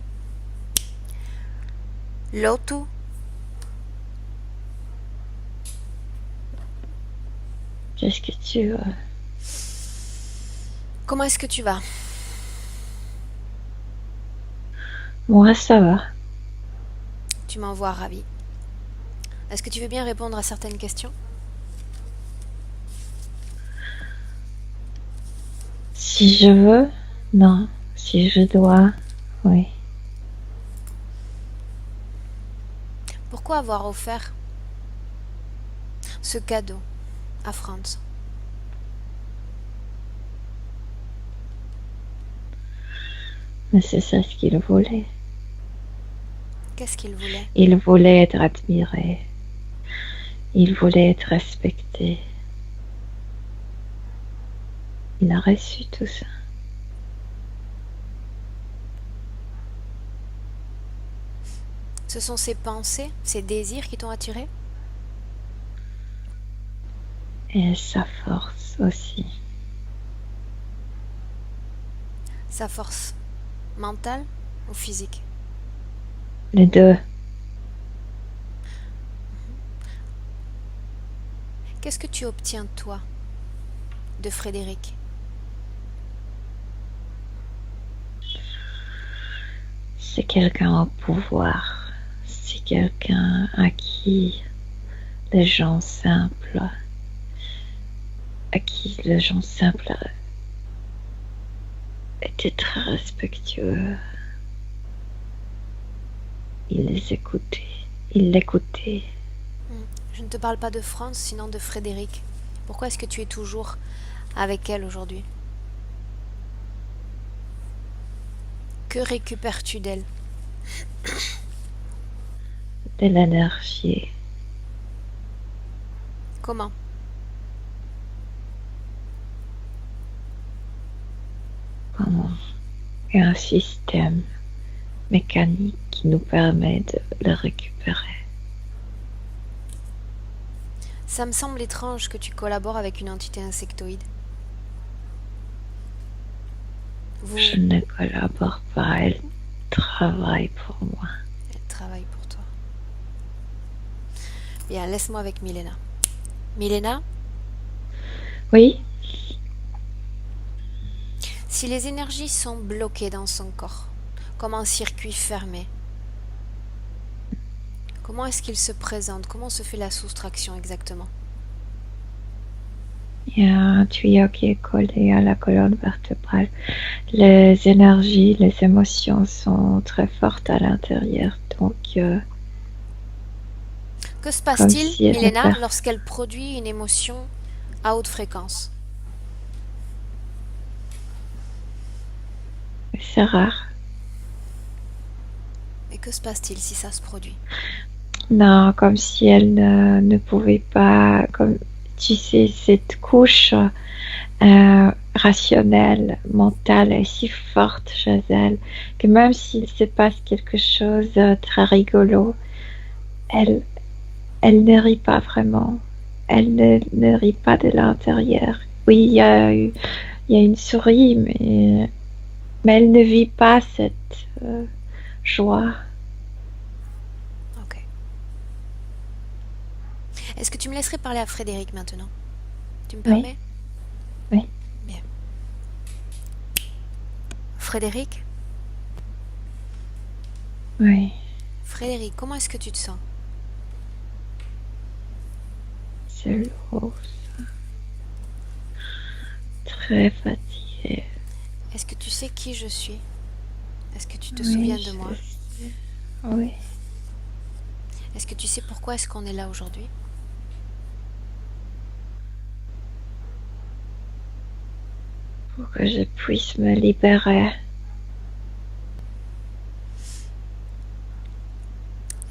Lotu. Qu'est-ce que tu veux? Comment est-ce que tu vas? Moi, ça va. Tu m'envoies ravie. Est-ce que tu veux bien répondre à certaines questions? Si je veux, non. Si je dois, oui. Pourquoi avoir offert ce cadeau à Franz? Mais c'est ça ce qu'il voulait. Qu'est-ce qu'il voulait? Il voulait être admiré. Il voulait être respecté. Il a reçu tout ça. Ce sont ses pensées, ses désirs qui t'ont attiré? Et sa force aussi. Sa force mentale ou physique? Les deux. Qu'est-ce que tu obtiens, toi, de Frédéric? C'est quelqu'un au pouvoir. C'est quelqu'un à qui les gens simples, étaient très respectueux. Il l'écoutait. Je ne te parle pas de France, sinon de Frédéric. Pourquoi est-ce que tu es toujours avec elle aujourd'hui? Que récupères-tu d'elle? De l'énergie. Comment? Comment? Et un système mécanique qui nous permet de le récupérer. Ça me semble étrange que tu collabores avec une entité insectoïde. Je ne collabore pas, elle travaille pour moi. Elle travaille pour toi. Bien, laisse-moi avec Milena. Milena? Oui? Si les énergies sont bloquées dans son corps, comme un circuit fermé, comment est-ce qu'il se présente? Comment se fait la soustraction exactement? Il y a un tuyau qui est collé à la colonne vertébrale. Les énergies, les émotions sont très fortes à l'intérieur. Donc, que se passe-t-il, si Milena, lorsqu'elle produit une émotion à haute fréquence? C'est rare. Mais que se passe-t-il si ça se produit? Non, comme si elle ne pouvait pas, comme tu sais, cette couche rationnelle, mentale est si forte chez elle que même s'il se passe quelque chose de très rigolo, elle ne rit pas vraiment. Elle ne rit pas de l'intérieur. Oui, il y a une souris, mais elle ne vit pas cette joie. Ok. Est-ce que tu me laisserais parler à Frédéric maintenant? Tu me permets? Oui. Bien. Frédéric? Oui. Frédéric, comment est-ce que tu te sens? C'est lourd, ça. Très fatiguée. Est-ce que tu sais qui je suis? Est-ce que tu te souviens de moi? Sais. Oui. Est-ce que tu sais pourquoi est-ce qu'on est là aujourd'hui? Pour que je puisse me libérer.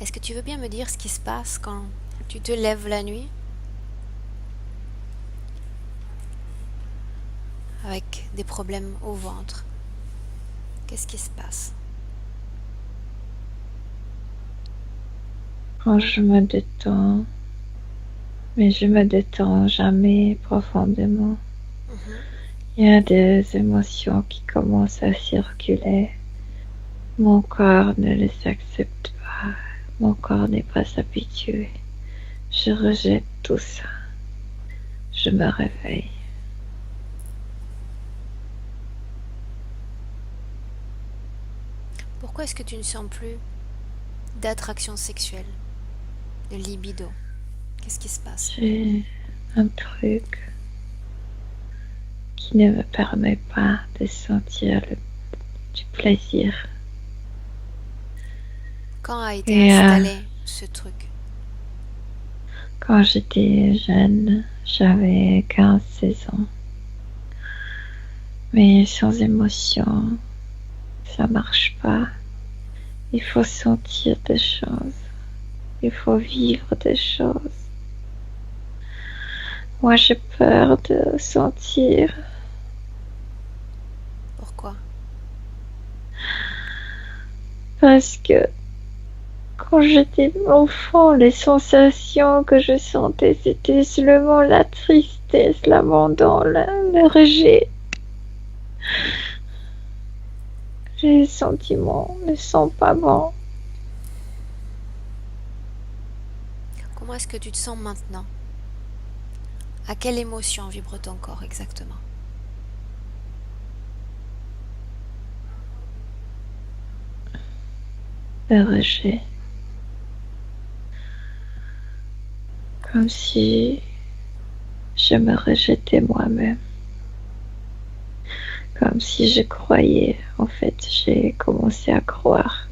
Est-ce que tu veux bien me dire ce qui se passe quand tu te lèves la nuit avec des problèmes au ventre? Qu'est-ce qui se passe? Quand je me détends, mais je me détends jamais profondément. Il y a des émotions qui commencent à circuler. Mon corps ne les accepte pas. Mon corps n'est pas habitué. Je rejette tout ça. Je me réveille. Pourquoi est-ce que tu ne sens plus d'attraction sexuelle, de libido? Qu'est-ce qui se passe? J'ai un truc qui ne me permet pas de sentir du plaisir. Quand a été installé ce truc? Quand j'étais jeune, j'avais 15-16 ans. Mais sans émotion, ça marche pas. Il faut sentir des choses. Il faut vivre des choses. Moi, j'ai peur de sentir. Pourquoi? Parce que quand j'étais enfant, les sensations que je sentais, c'était seulement la tristesse, l'abandon, le rejet. Les sentiments ne sont pas bons. Comment est-ce que tu te sens maintenant? À quelle émotion vibre ton corps exactement? Le rejet. Comme si je me rejetais moi-même. Comme si je croyais, en fait, j'ai commencé à croire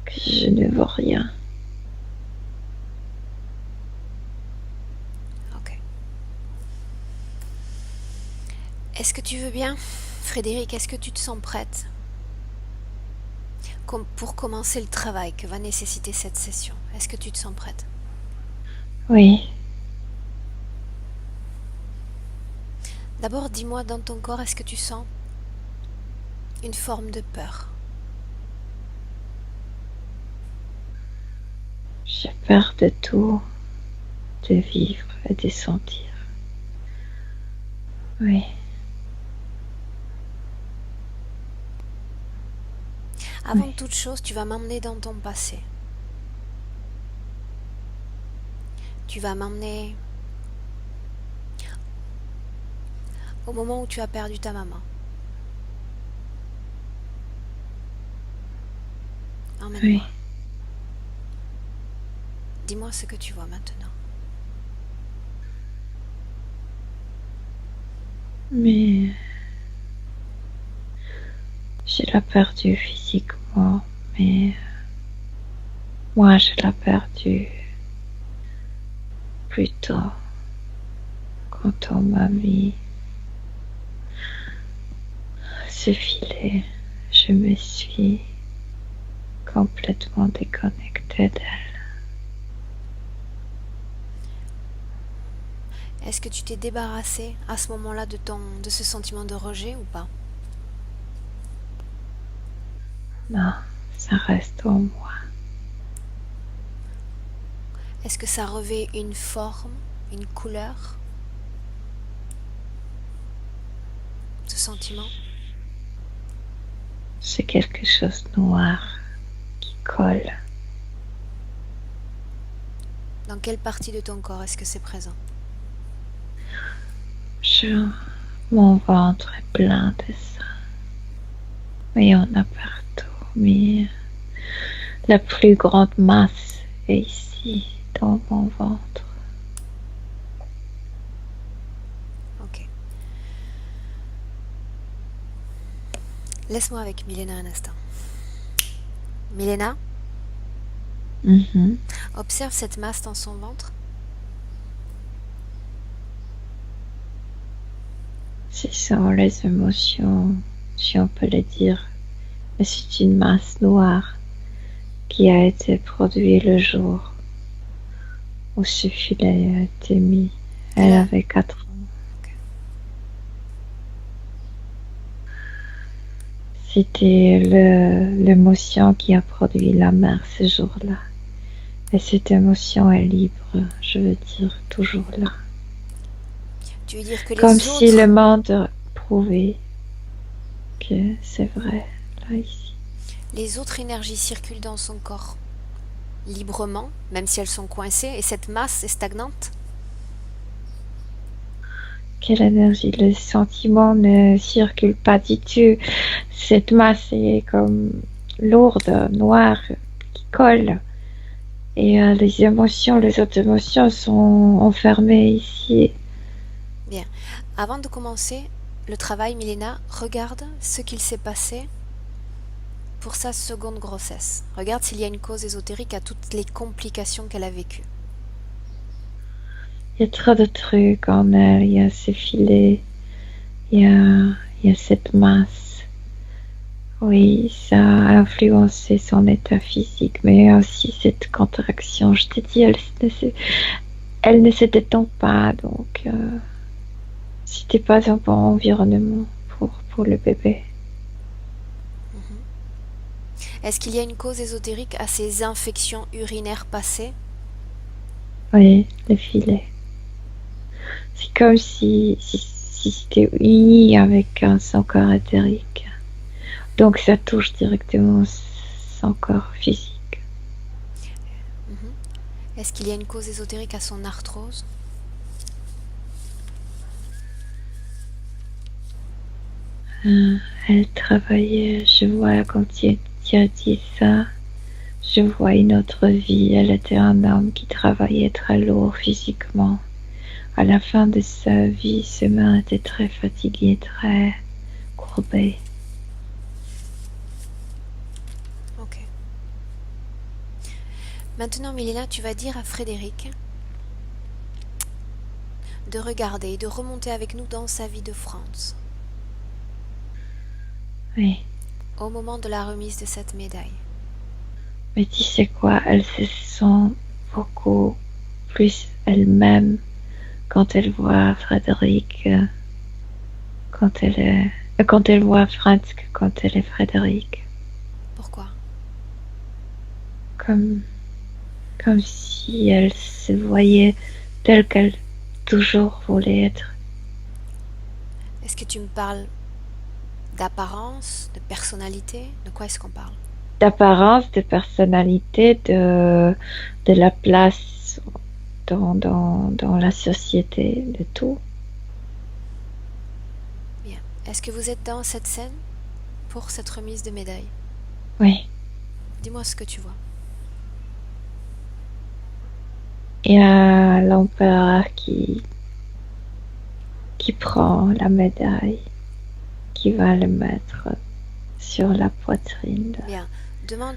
que je ne vaux rien. Ok. Est-ce que tu veux bien, Frédéric, est-ce que tu te sens prête pour commencer le travail que va nécessiter cette session? Est-ce que tu te sens prête? Oui, D'abord, dis-moi dans ton corps, est-ce que tu sens une forme de peur? j'ai peur de tout, de vivre et de sentir. Oui, Avant oui, toute chose, tu vas m'emmener dans ton passé. Tu vas m'emmener au moment où tu as perdu ta maman. Emmène-moi. oui. Dis-moi ce que tu vois maintenant. Mais je l'ai perdu physiquement, mais moi je l'ai perdu plus tôt quand on m'a mis ce filet. Je me suis complètement déconnectée d'elle. Est-ce que tu t'es débarrassé à ce moment-là de ce sentiment de rejet ou pas? Non, ça reste en moi. Est-ce que ça revêt une forme, une couleur, ce sentiment? C'est quelque chose de noir qui colle. Dans quelle partie de ton corps est-ce que c'est présent? Mon ventre est plein de ça. Il y en a partout, mais la plus grande masse est ici, dans mon ventre. Ok. Laisse-moi avec Milena un instant. Milena, Mhm. observe cette masse dans son ventre. Ce sont les émotions, si on peut le dire. Mais c'est une masse noire qui a été produite le jour où ce filet a été mis. Elle avait 4 ans. C'était l'émotion qui a produit la mère ce jour-là. Et cette émotion est libre, je veux dire, toujours là. Tu veux dire que Comme les si le autres, monde prouvait que c'est vrai, là, ici. les autres énergies circulent dans son corps librement, même si elles sont coincées, et cette masse est stagnante? Quelle énergie, le sentiment ne circule pas du tout. Cette masse est comme lourde, noire, qui colle. Et les autres émotions sont enfermées ici. Bien. Avant de commencer le travail, Milena, regarde ce qu'il s'est passé pour sa seconde grossesse. Regarde s'il y a une cause ésotérique à toutes les complications qu'elle a vécues. Il y a trop de trucs en elle. Il y a ces filets, il y a cette masse. Oui, ça a influencé son état physique, mais aussi cette contraction. Je te dis, elle ne se détend pas, donc c'était pas un bon environnement pour le bébé. Est-ce qu'il y a une cause ésotérique à ces infections urinaires passées? Oui, le filet. C'est comme si c'était uni avec son corps éthérique. Donc ça touche directement son corps physique. Est-ce qu'il y a une cause ésotérique à son arthrose? Elle travaillait, je vois quand tu as dit ça, Je vois une autre vie. Elle était un homme qui travaillait très lourd physiquement. À la fin de sa vie, ses mains étaient très fatiguées, très courbées. Ok. Maintenant, Milena, tu vas dire à Frédéric de regarder et de remonter avec nous dans sa vie de France, Oui. au moment de la remise de cette médaille. Mais tu sais quoi, elle se sent beaucoup plus elle-même quand elle voit Frédéric, quand elle voit Franz que quand elle est Frédéric. Pourquoi? Comme, comme si elle se voyait telle qu'elle toujours voulait être. Est-ce que tu me parles d'apparence, de personnalité? De quoi est-ce qu'on parle? D'apparence, de personnalité, de la place dans la société, de tout. Bien. Est-ce que vous êtes dans cette scène pour cette remise de médaille? Oui. Dis-moi ce que tu vois. Il y a l'empereur qui prend la médaille, qui va le mettre sur la poitrine. Bien. Demande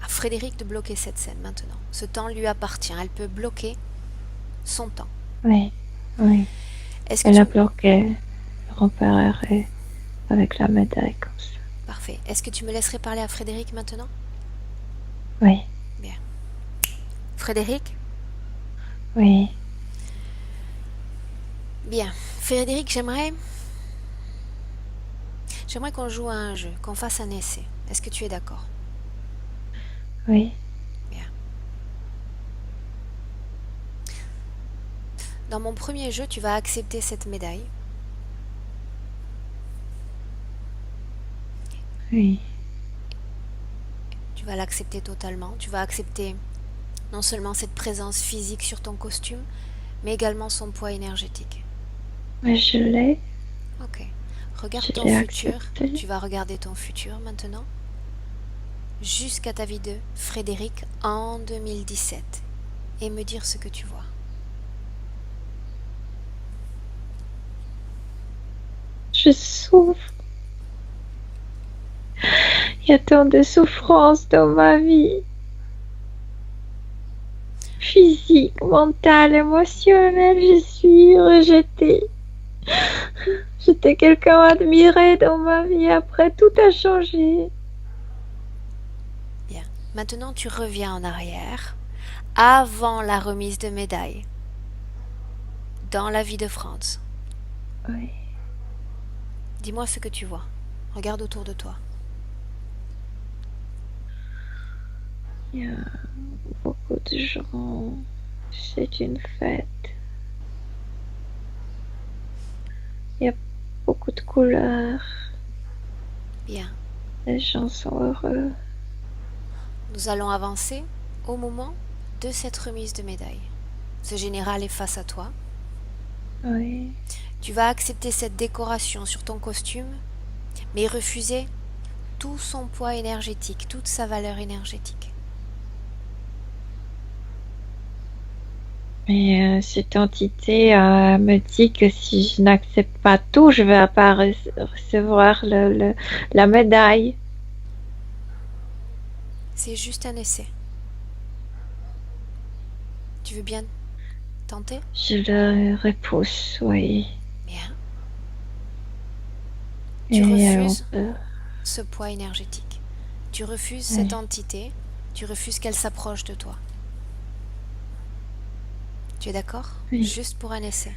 à Frédéric de bloquer cette scène maintenant. Ce temps lui appartient. Elle peut bloquer son temps. Oui, oui. Est-ce que Elle tu... a bloqué l'empereur avec la médaille comme ça. Parfait. Est-ce que tu me laisserais parler à Frédéric maintenant? Oui, Bien. Frédéric? oui. Bien. Frédéric, j'aimerais qu'on joue à un jeu, qu'on fasse un essai. Est-ce que tu es d'accord? Oui, Bien. Dans mon premier jeu, tu vas accepter cette médaille. oui, Tu vas l'accepter totalement. Tu vas accepter non seulement cette présence physique sur ton costume, mais également son poids énergétique. mais je l'ai. Ok. Regarde Je ton l'ai futur. accepté. Tu vas regarder ton futur maintenant. Jusqu'à ta vie de Frédéric en 2017. Et me dire ce que tu vois. Je souffre. Il y a tant de souffrance dans ma vie. Physique, mentale, émotionnelle, je suis rejetée. J'étais quelqu'un admiré dans ma vie, après tout a changé. Bien. Maintenant, tu reviens en arrière, avant la remise de médaille, dans la vie de Franz. Oui. Dis-moi ce que tu vois. Regarde autour de toi. Il y a beaucoup de gens. C'est une fête. Il y a beaucoup de couleurs. Bien. Les gens sont heureux. Nous allons avancer au moment de cette remise de médaille. Ce général est face à toi. Oui. Tu vas accepter cette décoration sur ton costume, mais refuser tout son poids énergétique, toute sa valeur énergétique. Mais cette entité me dit que si je n'accepte pas tout, je vais pas recevoir la médaille. C'est juste un essai. Tu veux bien tenter? Je le repousse, oui. Bien. Et Tu on refuses peut... ce poids énergétique. Tu refuses Oui. cette entité. Tu refuses qu'elle s'approche de toi. Tu es d'accord? Oui. Juste pour un essai.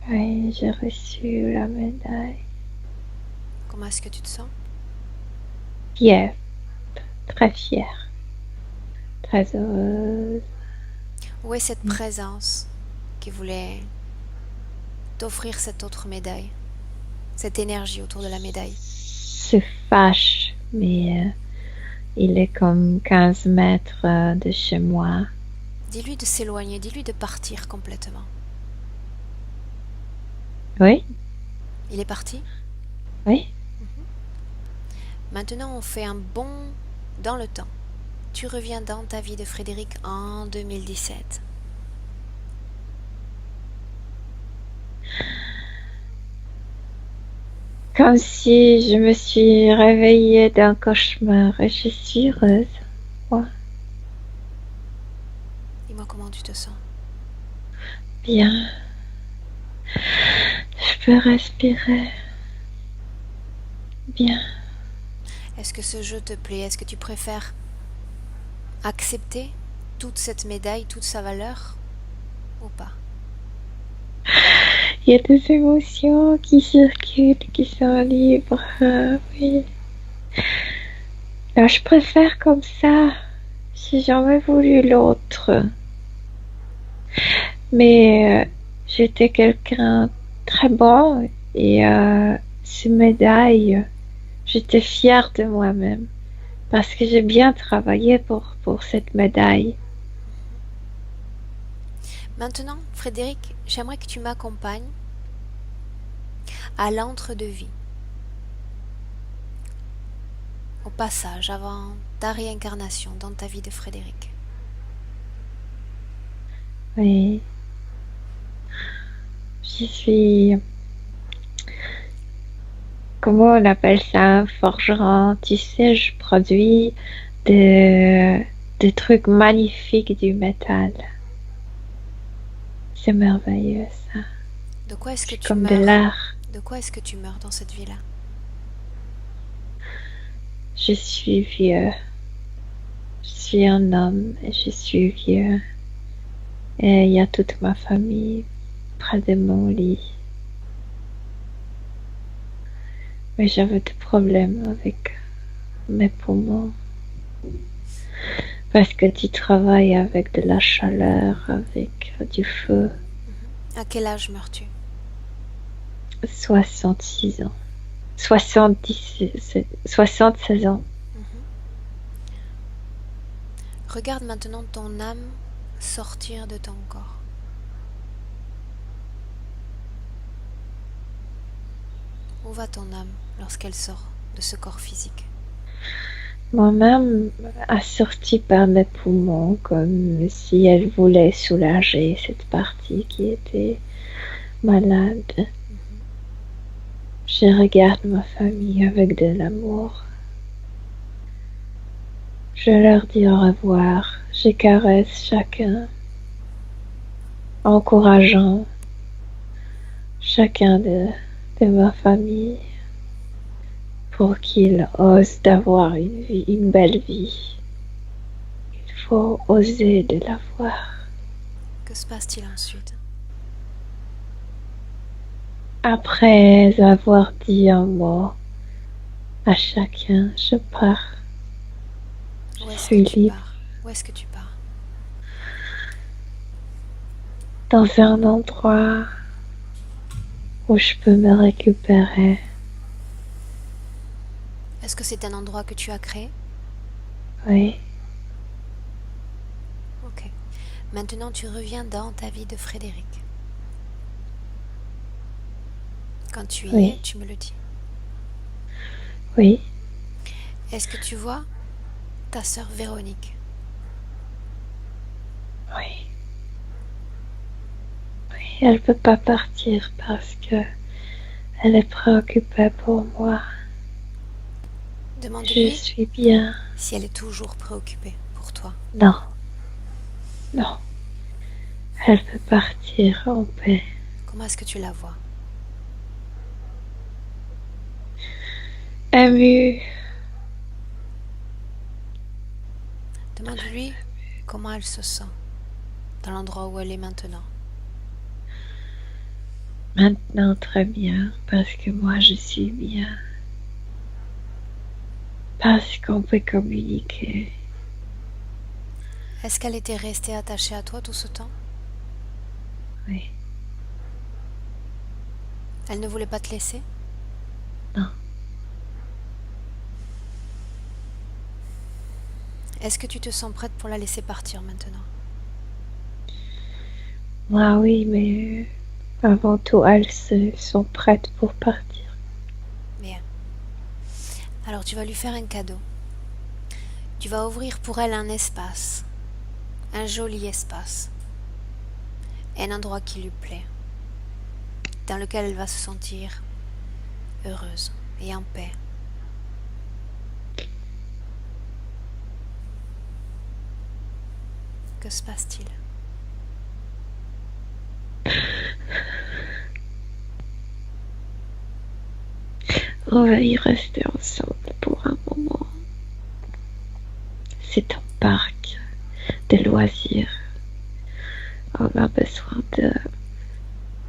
Oui, j'ai reçu la médaille. Comment est-ce que tu te sens? Fière, très fière, très heureuse. Où est cette présence qui voulait t'offrir cette autre médaille? Cette énergie autour de la médaille? Se fâche, mais il est comme 15 mètres de chez moi. Dis-lui de s'éloigner, dis-lui de partir complètement. Oui, Il est parti? oui, Maintenant, on fait un bond dans le temps. tu reviens dans ta vie de Frédéric en 2017. Comme si je me suis réveillée d'un cauchemar et je suis heureuse. Ouais, Dis-moi comment tu te sens. bien. Je peux respirer. Bien. Est-ce que ce jeu te plaît? Est-ce que tu préfères accepter toute cette médaille, toute sa valeur ou pas? Il y a des émotions qui circulent, qui sont libres. Oui. Alors, je préfère comme ça. J'ai jamais voulu l'autre. Mais j'étais quelqu'un très bon et ces médailles, j'étais fière de moi-même parce que j'ai bien travaillé pour cette médaille. Maintenant, Frédéric, j'aimerais que tu m'accompagnes à l'entre-deux-vie, au passage avant ta réincarnation dans ta vie de Frédéric. Oui. Je suis, comment on appelle ça, un forgeron. Tu sais, je produis des trucs magnifiques du métal. C'est merveilleux, ça. De quoi est-ce que C'est tu comme de meurs? l'art. De quoi est-ce que tu meurs dans cette vie-là? Je suis vieux. Je suis un homme et je suis vieux. Et il y a toute ma famille près de mon lit. Mais j'avais des problèmes avec mes poumons. Parce que tu travailles avec de la chaleur, avec du feu. À quel âge meurs-tu? 66 ans. 76 ans. Regarde maintenant ton âme sortir de ton corps. Où va ton âme lorsqu'elle sort de ce corps physique? Mon âme a sorti par mes poumons comme si elle voulait soulager cette partie qui était malade. Je regarde ma famille avec de l'amour. Je leur dis au revoir. Je caresse chacun, encourageant chacun de ma famille pour qu'il ose d'avoir une belle vie. Il faut oser de l'avoir. Que se passe-t-il ensuite? Après avoir dit un mot à chacun, je pars. Où Je est-ce suis que tu libre pars? Où est-ce que tu pars? dans un endroit où je peux me récupérer. Est-ce que c'est un endroit que tu as créé? Oui, Ok. Maintenant, tu reviens dans ta vie de Frédéric. Quand tu y Oui. es, tu me le dis. oui, Est-ce que tu vois ta sœur Véronique? oui. Oui, elle peut pas partir parce que elle est préoccupée pour moi. Je Demande-lui suis bien. si elle est toujours préoccupée pour toi. Non, non. Elle peut partir en paix. Comment est-ce que tu la vois? Émue. Demande-lui comment elle se sent dans l'endroit où elle est maintenant. Maintenant très bien parce que moi je suis bien. Parce qu'on peut communiquer. Est-ce qu'elle était restée attachée à toi tout ce temps? Oui, Elle ne voulait pas te laisser? non. Est-ce que tu te sens prête pour la laisser partir maintenant? Moi oui, mais avant tout elles sont prêtes pour partir. Bien. Alors tu vas lui faire un cadeau. Tu vas ouvrir pour elle un espace, un joli espace, un endroit qui lui plaît, dans lequel elle va se sentir heureuse et en paix. Que se passe-t-il? On va y rester ensemble pour un moment. C'est un parc de loisirs. On a besoin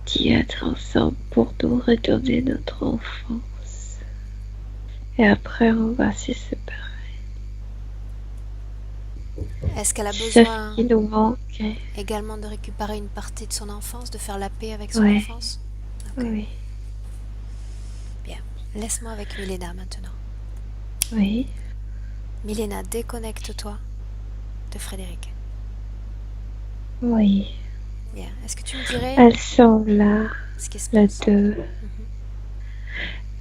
d'y être ensemble pour nous redonner notre enfance. Et après, on va se séparer. Est-ce qu'elle a C'est besoin ce qui nous manque. également de récupérer une partie de son enfance, de faire la paix avec son Ouais. enfance? Ok. Oui, Bien. Laisse-moi avec Milena maintenant. oui, Milena, déconnecte-toi de Frédéric. oui. Bien. Est-ce que tu me dirais Elles sont là, ce qui se les passe? deux.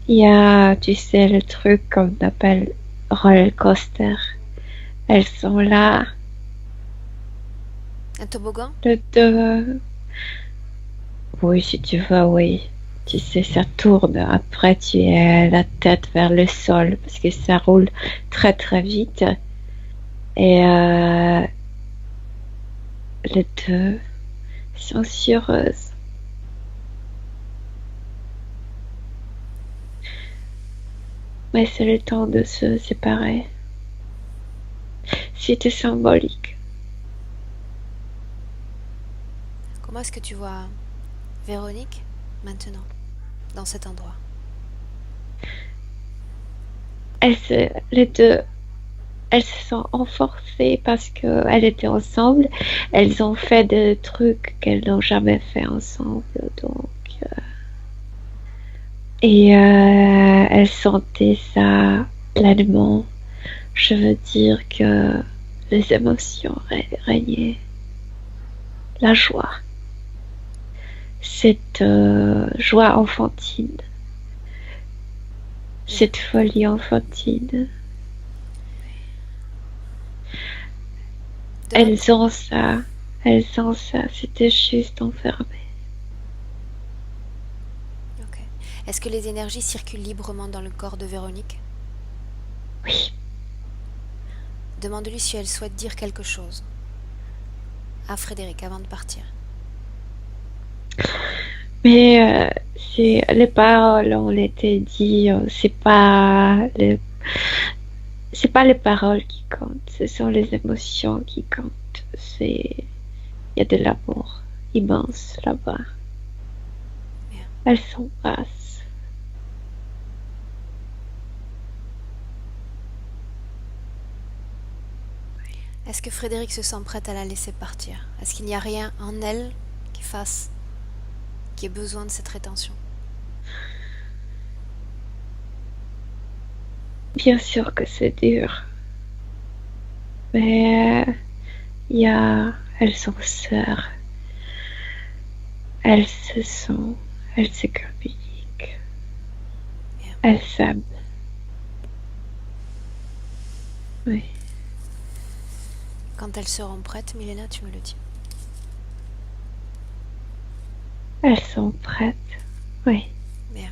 Il y a, tu sais, le truc qu'on appelle roller coaster. Elles sont là, Un toboggan? les deux. Oui, si tu veux, oui. Tu sais, ça tourne. Après, tu as la tête vers le sol parce que ça roule très très vite. Et les deux sont heureuses. Mais c'est le temps de se séparer. C'était symbolique. Comment est-ce que tu vois Véronique maintenant, dans cet endroit? Les deux, elles se sont renforcées parce qu'elles étaient ensemble. Elles ont fait des trucs qu'elles n'ont jamais fait ensemble. Donc, elles sentaient ça pleinement. Je veux dire que les émotions régnaient. La joie. Cette joie enfantine. Cette folie enfantine. Elles ont ça. Elles ont ça. C'était juste enfermé. Ok. Est-ce que les énergies circulent librement dans le corps de Véronique? Oui. Demande-lui si elle souhaite dire quelque chose à Frédéric avant de partir. Mais les paroles ont été dites, c'est pas les paroles qui comptent, ce sont les émotions qui comptent. Il y a de l'amour immense là-bas. Bien. Elles s'embrassent. Est-ce que Frédéric se sent prête à la laisser partir? Est-ce qu'il n'y a rien en elle qui ait besoin de cette rétention? Bien sûr que c'est dur. Mais elles sont sœurs. Elles se communiquent. Bien. Elles s'aiment. Oui. Quand elles seront prêtes, Milena, tu me le dis. Elles sont prêtes. Oui. Bien.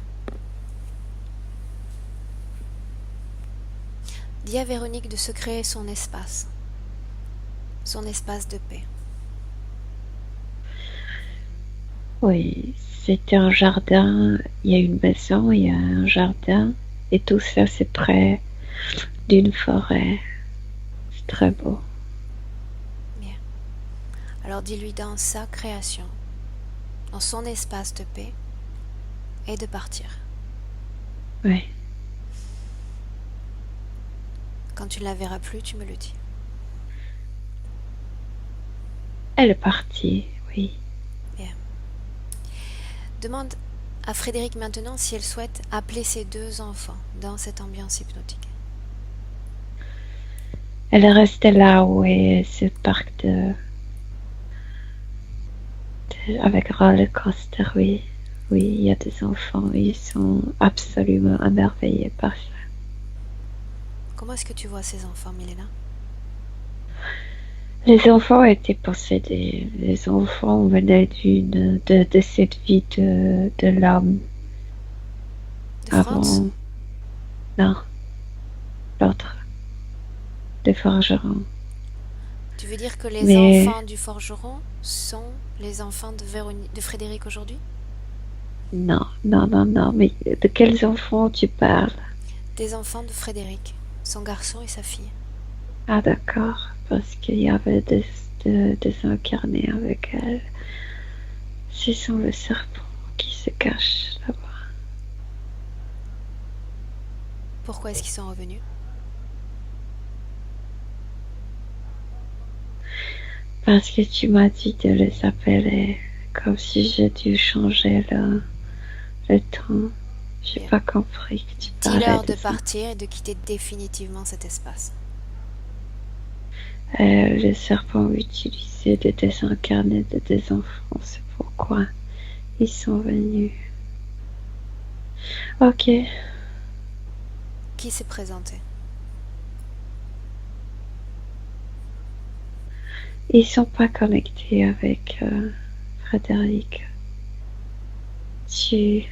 Dis à Véronique de se créer son espace de paix. Oui, c'était un jardin. Il y a une maison, il y a un jardin. Et tout ça, c'est près d'une forêt. C'est très beau. Bien. Alors dis-lui dans sa création, dans son espace de paix, et de partir. Oui. Quand tu ne la verras plus, tu me le dis. Elle est partie, oui. Bien. Demande à Frédéric maintenant si elle souhaite appeler ses deux enfants dans cette ambiance hypnotique. Elle est restée là où est ce parc avec roller coaster, oui. Oui, il y a des enfants, ils sont absolument émerveillés par ça. Comment est-ce que tu vois ces enfants, Milena? Les enfants étaient possédés. Les enfants venaient de cette vie de l'homme De France? avant. Non, l'autre, de forgeron. Tu veux dire que les Mais enfants du forgeron sont les enfants de Frédéric aujourd'hui? non, non, non, non. Mais de quels enfants tu parles? Des enfants de Frédéric, son garçon et sa fille. Ah d'accord, parce qu'il y avait des incarnés avec elle. Ce sont le serpent qui se cache là-bas. Pourquoi est-ce qu'ils sont revenus? Parce que tu m'as dit de les appeler, comme si j'ai dû changer le temps. J'ai Bien. pas compris que tu parlais Dis-leur de de ça. partir et de quitter définitivement cet espace. Le serpent utilisait de désincarner des enfants, c'est pourquoi ils sont venus. Ok, Qui s'est présenté? ils sont pas connectés avec Frédéric. Tu...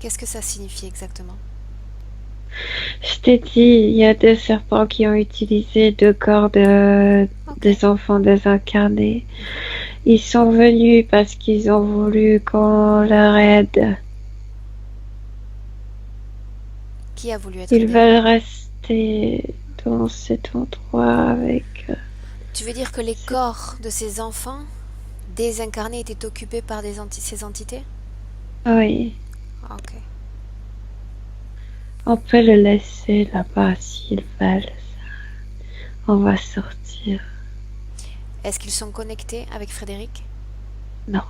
Qu'est-ce que ça signifie exactement? Je t'ai dit, il y a deux serpents qui ont utilisé deux corps Ok. des enfants désincarnés. Ils sont venus parce qu'ils ont voulu qu'on leur aide. Qui a voulu être Ils aidé? veulent rester dans cet endroit avec... Tu veux dire que les corps de ces enfants désincarnés étaient occupés par ces entités? Oui, Ah, ok. on peut le laisser là-bas s'ils veulent. On va sortir. Est-ce qu'ils sont connectés avec Frédéric? Non,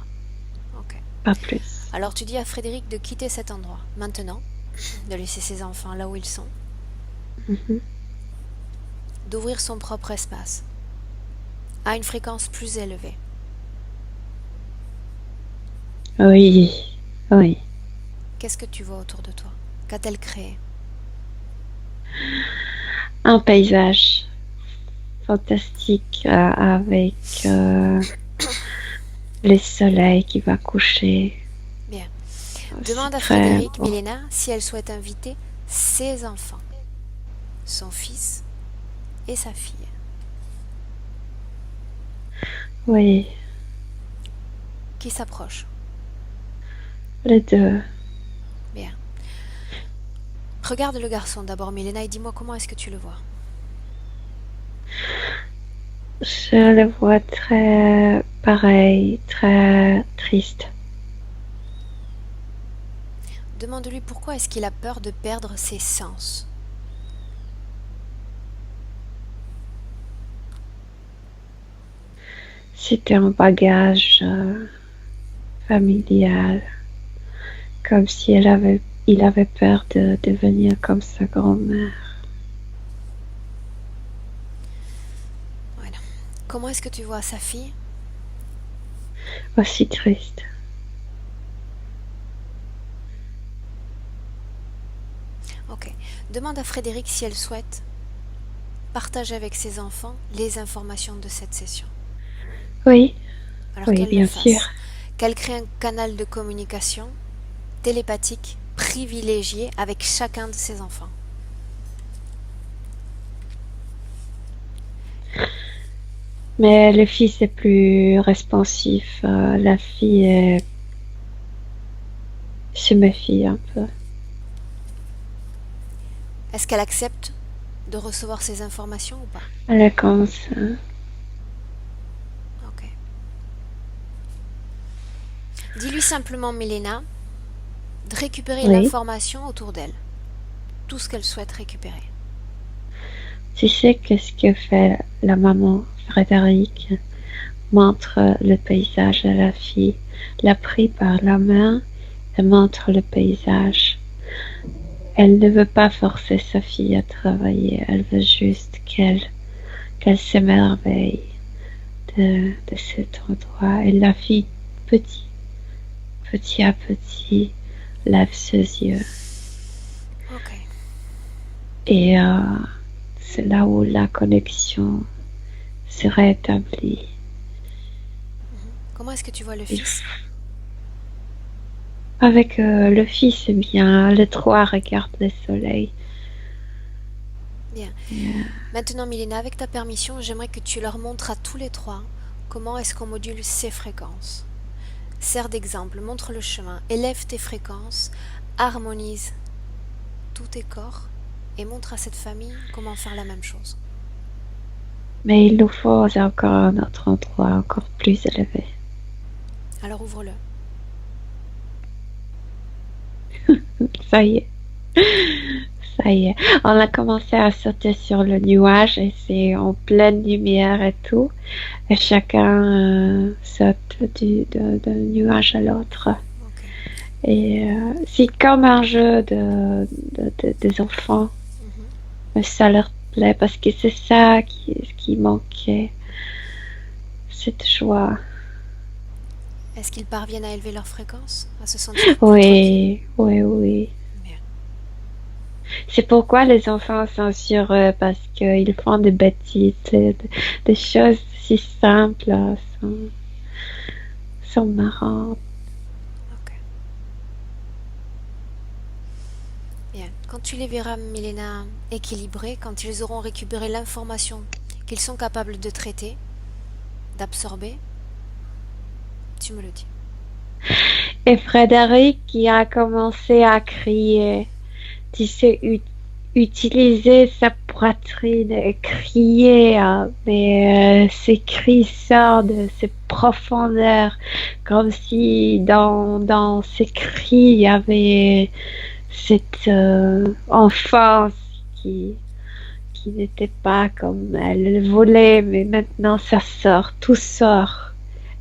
Ok. pas plus. Alors tu dis à Frédéric de quitter cet endroit, maintenant, de laisser ses enfants là où ils sont, Mhm. d'ouvrir son propre espace, à une fréquence plus élevée. Oui, oui. Qu'est-ce que tu vois autour de toi? Qu'a-t-elle créé? Un paysage fantastique avec le soleil qui va coucher. Bien. C'est Demande à très Frédéric, beau. Milena, si elle souhaite inviter ses enfants, son fils et sa fille. Oui, Qui s'approche. les deux. Bien. Regarde le garçon d'abord, Milena, et dis-moi comment est-ce que tu le vois. Je le vois très pareil, très triste. Demande-lui pourquoi est-ce qu'il a peur de perdre ses sens. C'était un bagage familial, comme si il avait peur de devenir comme sa grand-mère. Voilà. Comment est-ce que tu vois sa fille? Aussi triste. Ok. Demande à Frédéric si elle souhaite partager avec ses enfants les informations de cette session. Oui, Alors oui, qu'elle bien le fasse. sûr. Qu'elle crée un canal de communication télépathique privilégié avec chacun de ses enfants. Mais le fils est plus responsif. La fille se méfie un peu. Est-ce qu'elle accepte de recevoir ces informations ou pas? Elle est comme ça. Ok. Dis-lui simplement, Milena, de récupérer Oui. l'information autour d'elle. Tout ce qu'elle souhaite récupérer. Tu sais qu'est-ce que fait la maman Frédéric? Montre le paysage à la fille, l'a pris par la main et montre le paysage. Elle ne veut pas forcer sa fille à travailler, elle veut juste qu'elle s'émerveille de cet endroit. Et la fille, petit à petit, lève ses yeux. Ok. Et c'est là où la connexion se rétablit. Comment est-ce que tu vois le fils? Avec le fils, c'est bien. Les trois regardent le soleil. Bien. Maintenant, Milena, avec ta permission, j'aimerais que tu leur montres à tous les trois comment est-ce qu'on module ces fréquences. Sers d'exemple, montre le chemin, élève tes fréquences, harmonise tous tes corps et montre à cette famille comment faire la même chose. Mais il nous faut encore un autre endroit encore plus élevé. Alors ouvre-le. Ça y est. Ça y est. On a commencé à sauter sur le nuage et c'est en pleine lumière et tout. Et chacun saute d'un nuage à l'autre. Okay. Et c'est comme un jeu des enfants. Mais ça leur plaît parce que c'est ça qui manquait. Cette joie. Est-ce qu'ils parviennent à élever leur fréquence, à se sentir plus Oui, oui, oui. Bien. C'est pourquoi les enfants sont sur eux, parce qu'ils font des bêtises, des choses si simples sont marrantes. Ok. Bien. Quand tu les verras, Milena, équilibrés, quand ils auront récupéré l'information qu'ils sont capables de traiter, d'absorber, tu me le dis. Et Frédéric qui a commencé à crier, tu sais, utiliser sa poitrine et crier, mais ces cris sortent de ses profondeurs, comme si dans ces cris il y avait cette enfance qui n'était pas comme elle voulait, mais maintenant ça sort, tout sort.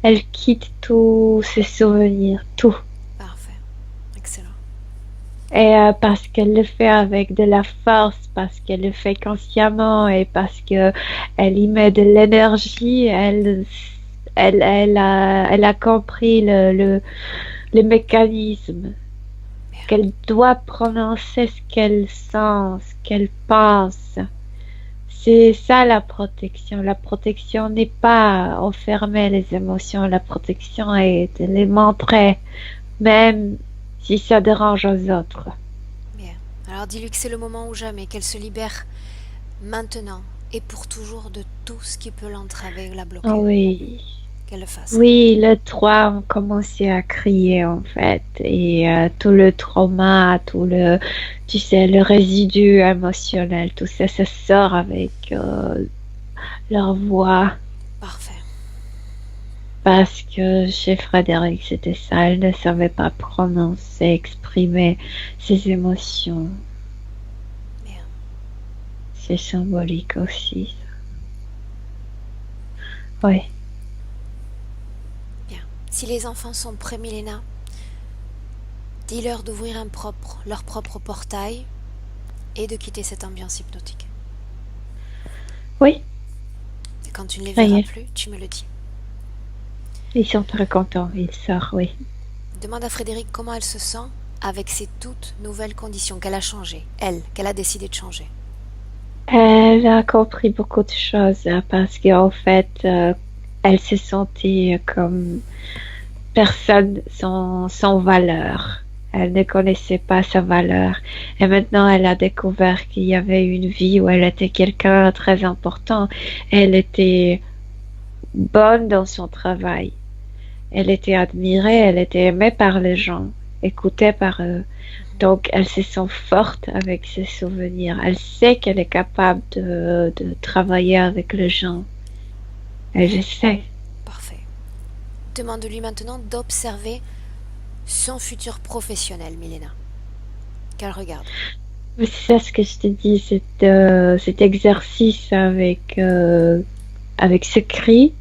Elle quitte tous ses souvenirs, tout. Parfait. Excellent. Et parce qu'elle le fait avec de la force, parce qu'elle le fait consciemment et parce que elle y met de l'énergie, elle a compris le mécanisme. Qu'elle doit prononcer ce qu'elle sent, ce qu'elle pense. C'est ça la protection. La protection n'est pas enfermer les émotions. La protection est de les montrer, même si ça dérange aux autres. Bien. Alors dis-lui que c'est le moment ou jamais, qu'elle se libère maintenant et pour toujours de tout ce qui peut l'entraver ou la bloquer. Oui. Qu'elle le fasse. Oui, les trois ont commencé à crier en fait. Et tout le trauma, tu sais, le résidu émotionnel, tout ça, ça sort avec leur voix. Parfait. Parce que chez Frédéric, c'était ça. Elle ne savait pas prononcer, exprimer ses émotions. Bien. C'est symbolique aussi. Oui. Bien. Si les enfants sont prêts, Milena, dis-leur d'ouvrir leur propre portail et de quitter cette ambiance hypnotique. Oui. Et quand tu ne les verras plus, tu me le dis. Ils sont très contents, ils sortent, oui. Demande à Frédéric comment elle se sent avec ces toutes nouvelles conditions qu'elle a changées, qu'elle a décidé de changer. Elle a compris beaucoup de choses parce qu'en fait, elle se sentait comme personne sans valeur. Elle ne connaissait pas sa valeur. Et maintenant, elle a découvert qu'il y avait une vie où elle était quelqu'un de très important. Elle était bonne dans son travail. Elle était admirée, elle était aimée par les gens, écoutée par eux. Donc, elle se sent forte avec ses souvenirs. Elle sait qu'elle est capable de travailler avec les gens. Elle le sait. Parfait. Demande-lui maintenant d'observer son futur professionnel, Milena. Qu'elle regarde. C'est ça ce que je te dis, cet exercice avec ce cri.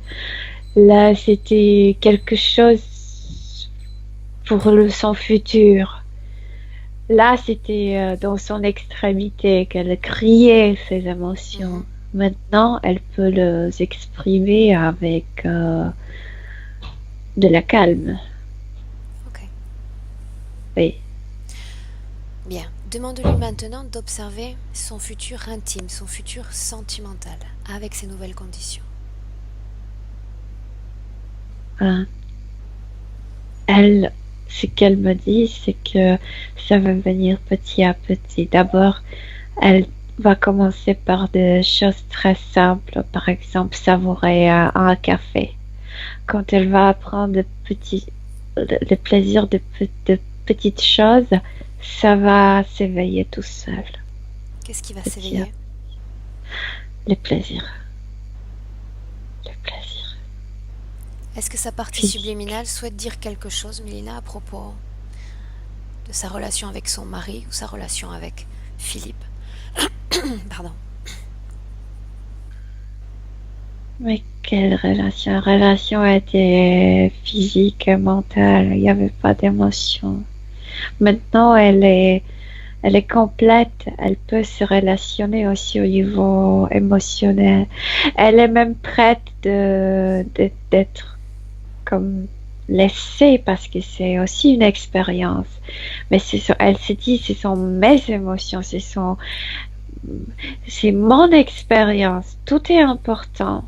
Là, c'était quelque chose pour son futur. Là, c'était dans son extrémité qu'elle criait ses émotions. Maintenant, elle peut les exprimer avec de la calme. Ok. Oui. Bien. Demande-lui maintenant d'observer son futur intime, son futur sentimental, avec ces nouvelles conditions. Hein. Elle, ce qu'elle me dit, c'est que ça va venir petit à petit. D'abord, elle va commencer par des choses très simples, par exemple savourer un café. Quand elle va apprendre le plaisir de petites choses, ça va s'éveiller tout seul. Qu'est-ce qui va Petit à s'éveiller? Le plaisir. Le plaisir Est-ce que sa partie physique. subliminale souhaite dire quelque chose, Mélina, à propos de sa relation avec son mari ou sa relation avec Philippe? Pardon. Mais quelle relation? La relation était physique et mentale. Il n'y avait pas d'émotion. Maintenant, elle est complète. Elle peut se relationner aussi au niveau émotionnel. Elle est même prête d'être comme laissée parce que c'est aussi une expérience. Mais elle se dit, ce sont mes émotions, c'est mon expérience. Tout est important.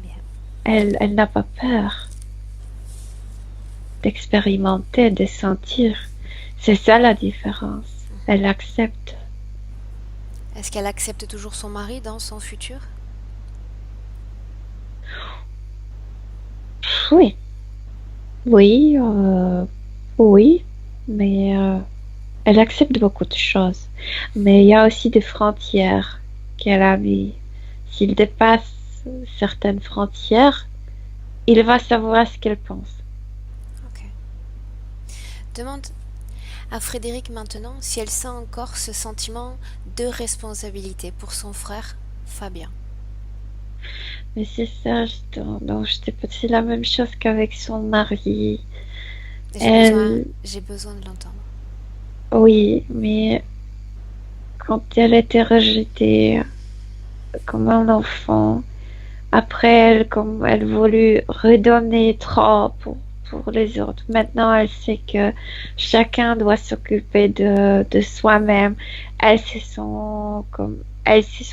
Bien. Elle n'a pas peur d'expérimenter, de sentir. C'est ça la différence. Elle accepte. Est-ce qu'elle accepte toujours son mari dans son futur? Oui, oui, oui, mais elle accepte beaucoup de choses. Mais il y a aussi des frontières qu'elle a mis. S'il dépasse certaines frontières, il va savoir ce qu'elle pense. Ok. Demande à Frédéric maintenant si elle sent encore ce sentiment de responsabilité pour son frère Fabien. Mais c'est ça, donc c'est la même chose qu'avec son mari. Elle, J'ai besoin de l'entendre. oui, mais quand elle était rejetée comme un enfant, après comme elle voulut redonner trop pour les autres. Maintenant, elle sait que chacun doit s'occuper de soi-même. Elles se sont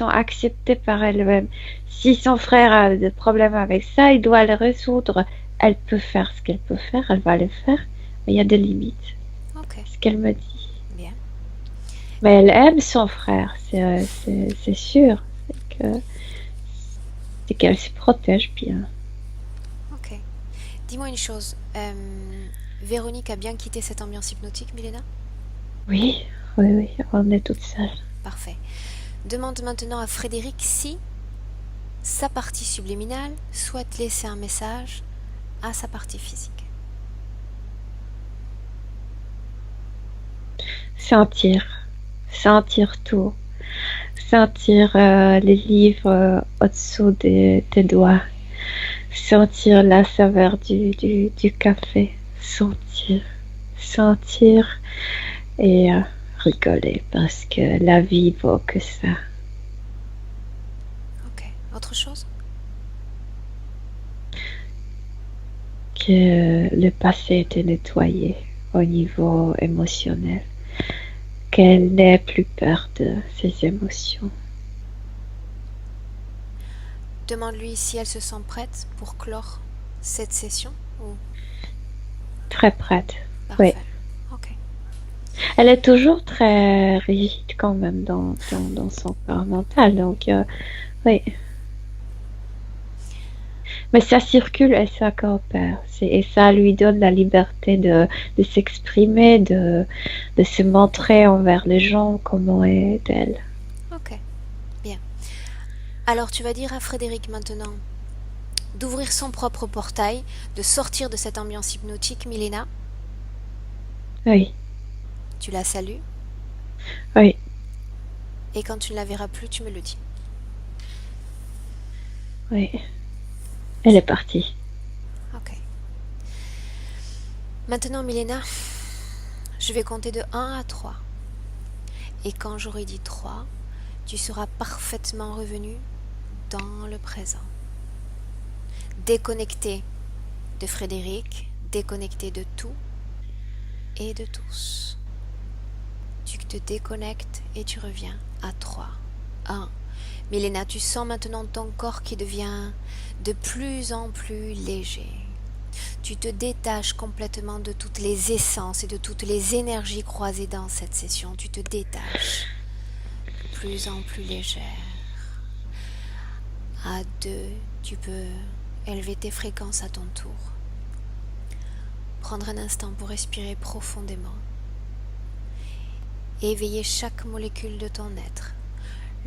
acceptées par elles-mêmes. Si son frère a des problèmes avec ça, il doit les résoudre. Elle peut faire ce qu'elle peut faire, elle va le faire, mais il y a des limites. Ok, Ce qu'elle me dit. bien. Mais elle aime son frère, c'est sûr. C'est qu'elle se protège bien. Ok. Dis-moi une chose. Véronique a bien quitté cette ambiance hypnotique, Milena? Oui, oui, oui, on est toute seule. Parfait. Demande maintenant à Frédéric si sa partie subliminale souhaite laisser un message à sa partie physique. Sentir tout. Sentir les livres au-dessous tes doigts. Sentir la saveur du café. Sentir et rigoler parce que la vie vaut que ça. Ok. Autre chose? Que le passé était nettoyé au niveau émotionnel. Qu'elle n'ait plus peur de ses émotions. Demande-lui si elle se sent prête pour clore cette session. Ou... Très prête. Parfait. Oui. Ok. Elle est toujours très rigide quand même dans son corps mental. Donc, oui. Mais ça circule et ça coopère. Et ça lui donne la liberté de s'exprimer, de se montrer envers les gens comment est-elle. Ok. Bien. Alors tu vas dire à Frédéric maintenant d'ouvrir son propre portail, de sortir de cette ambiance hypnotique, Milena. Oui. Tu la salues. Oui. Et quand tu ne la verras plus, tu me le dis. Oui. Elle est partie. Ok. Maintenant, Milena, je vais compter de 1 à 3. Et quand j'aurai dit 3, tu seras parfaitement revenu dans le présent. Déconnecté de Frédéric, déconnecté de tout, et de tous. Tu te déconnectes et tu reviens à 3. 1. Milena, tu sens maintenant ton corps qui devient de plus en plus léger. Tu te détaches complètement de toutes les essences et de toutes les énergies croisées dans cette session. Tu te détaches de plus en plus légère. À 2, tu peux élever tes fréquences à ton tour. Prendre un instant pour respirer profondément. Éveiller chaque molécule de ton être.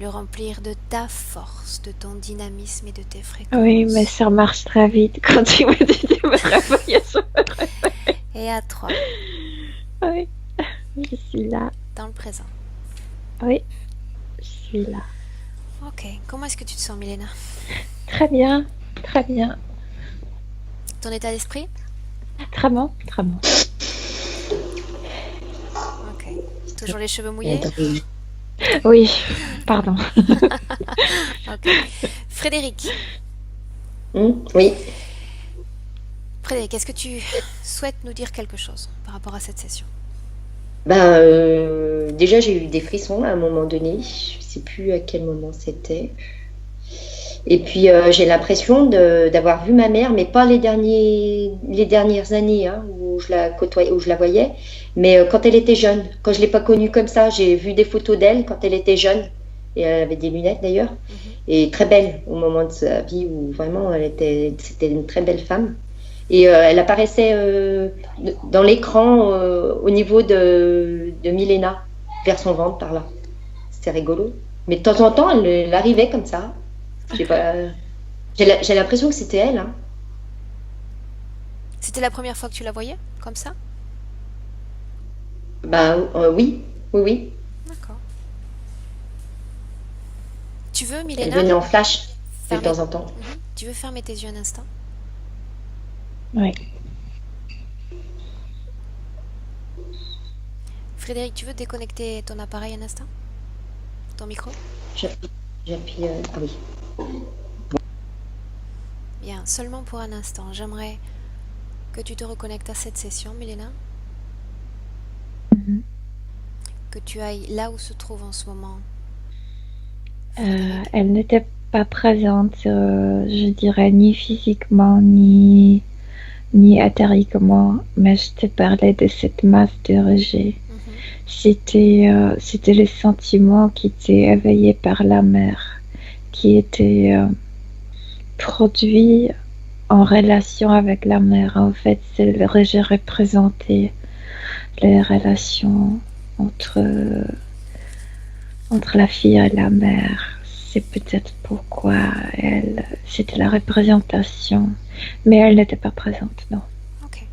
Le remplir de ta force, de ton dynamisme et de tes fréquences. Oui, mais ça marche très vite quand tu me dis de me réveiller. Et à 3. Oui, je suis là. Dans le présent. Oui, je suis là. Ok, comment est-ce que tu te sens, Milena? Très bien, très bien. Ton état d'esprit? Très bon, très bon. Ok. Toujours les cheveux mouillés? Oui, pardon. Ok. Frédéric. Oui. Frédéric, est-ce que tu souhaites nous dire quelque chose par rapport à cette session? Déjà, j'ai eu des frissons à un moment donné. Je ne sais plus à quel moment c'était. Et puis, j'ai l'impression d'avoir vu ma mère, mais pas les dernières années où je la côtoyais, où je la voyais, mais quand elle était jeune. Quand je ne l'ai pas connue comme ça, j'ai vu des photos d'elle quand elle était jeune. Et elle avait des lunettes d'ailleurs. Et très belle au moment de sa vie où vraiment c'était une très belle femme. Et elle apparaissait dans l'écran au niveau de Milena, vers son ventre par là. C'était rigolo. Mais de temps en temps, elle arrivait comme ça. J'ai l'impression que c'était elle. C'était la première fois que tu la voyais, comme ça? Oui. D'accord. Tu veux, Elle Milena, venait en flash de fermer- temps en temps. Tu veux fermer tes yeux un instant? Oui. Frédéric, tu veux déconnecter ton appareil un instant? Ton micro? J'appuie. Ah oui. Bien, seulement pour un instant. J'aimerais que tu te reconnectes à cette session, Milena. Mhm. Que tu ailles là où se trouve en ce moment. Elle n'était pas présente, je dirais, ni physiquement, ni éthériquement, mais je te parlais de cette masse de rejet. C'était les sentiments qui étaient éveillés par la mère, qui étaient produits en relation avec la mère. En fait, c'est le rejet représenté les relations entre la fille et la mère. C'est peut-être pourquoi c'était la représentation, mais elle n'était pas présente, non. Ok.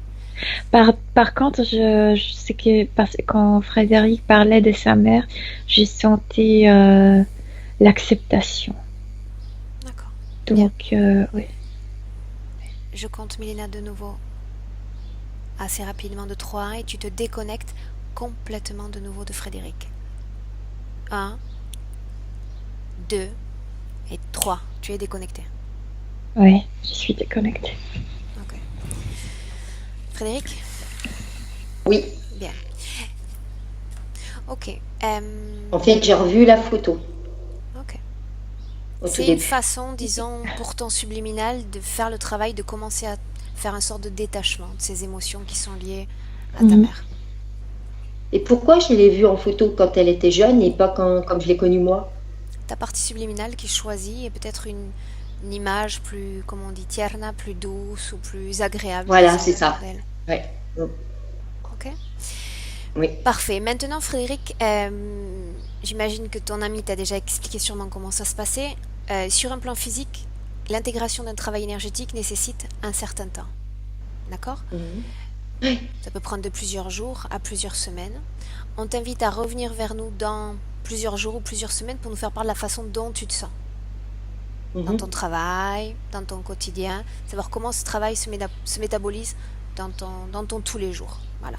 Par contre, je sais que quand Frédéric parlait de sa mère, j'ai senti l'acceptation. D'accord. Donc, oui. Je compte, Milena, de nouveau assez rapidement de 3 et tu te déconnectes complètement de nouveau de Frédéric. 1, 2 et 3. Tu es déconnecté. Oui, je suis déconnectée. Ok. Frédéric? Oui. Bien. Ok. En fait, j'ai revu la photo. Ok. Au tout C'est une début. façon, disons, pour ton subliminal de faire le travail, de commencer à faire une sorte de détachement de ces émotions qui sont liées à ta mère. Et pourquoi je l'ai vue en photo quand elle était jeune et pas comme je l'ai connue moi? Ta partie subliminale qui choisit est peut-être une image plus, comment on dit, tierna, plus douce ou plus agréable. Voilà, disons, c'est ça. d'elle. Ouais. Ok. Oui. Parfait. Maintenant, Frédéric, j'imagine que ton ami t'a déjà expliqué sûrement comment ça se passait. Sur un plan physique, l'intégration d'un travail énergétique nécessite un certain temps. D'accord? Ça peut prendre de plusieurs jours à plusieurs semaines. On t'invite à revenir vers nous dans plusieurs jours ou plusieurs semaines pour nous faire part de la façon dont tu te sens. Dans ton travail, dans ton quotidien, savoir comment ce travail se métabolise dans ton tous les jours. Voilà.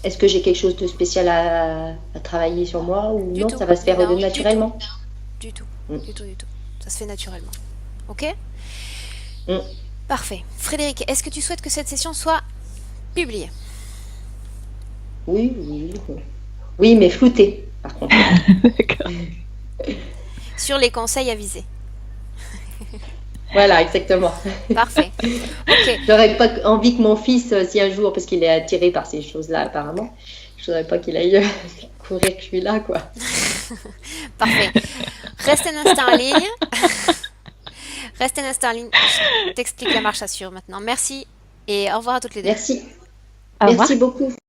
Est-ce que j'ai quelque chose de spécial à travailler sur moi ou Du non? tout. Ça va se faire Non, naturellement. Du tout. Du tout. Ça se fait naturellement. Ok? Mm. Parfait. Frédéric, est-ce que tu souhaites que cette session soit publiée? Oui, oui. Oui, mais flouté, par contre. D'accord. Sur les conseils avisés. Voilà, exactement. Parfait. Ok. J'aurais pas envie que mon fils, si un jour, parce qu'il est attiré par ces choses-là apparemment, je voudrais pas qu'il aille courir que je suis là, quoi. Parfait. Reste un instant en ligne. Reste un instant en ligne. Je t'explique la marche à suivre maintenant. Merci et au revoir à toutes les deux. Merci. Au revoir. Merci beaucoup.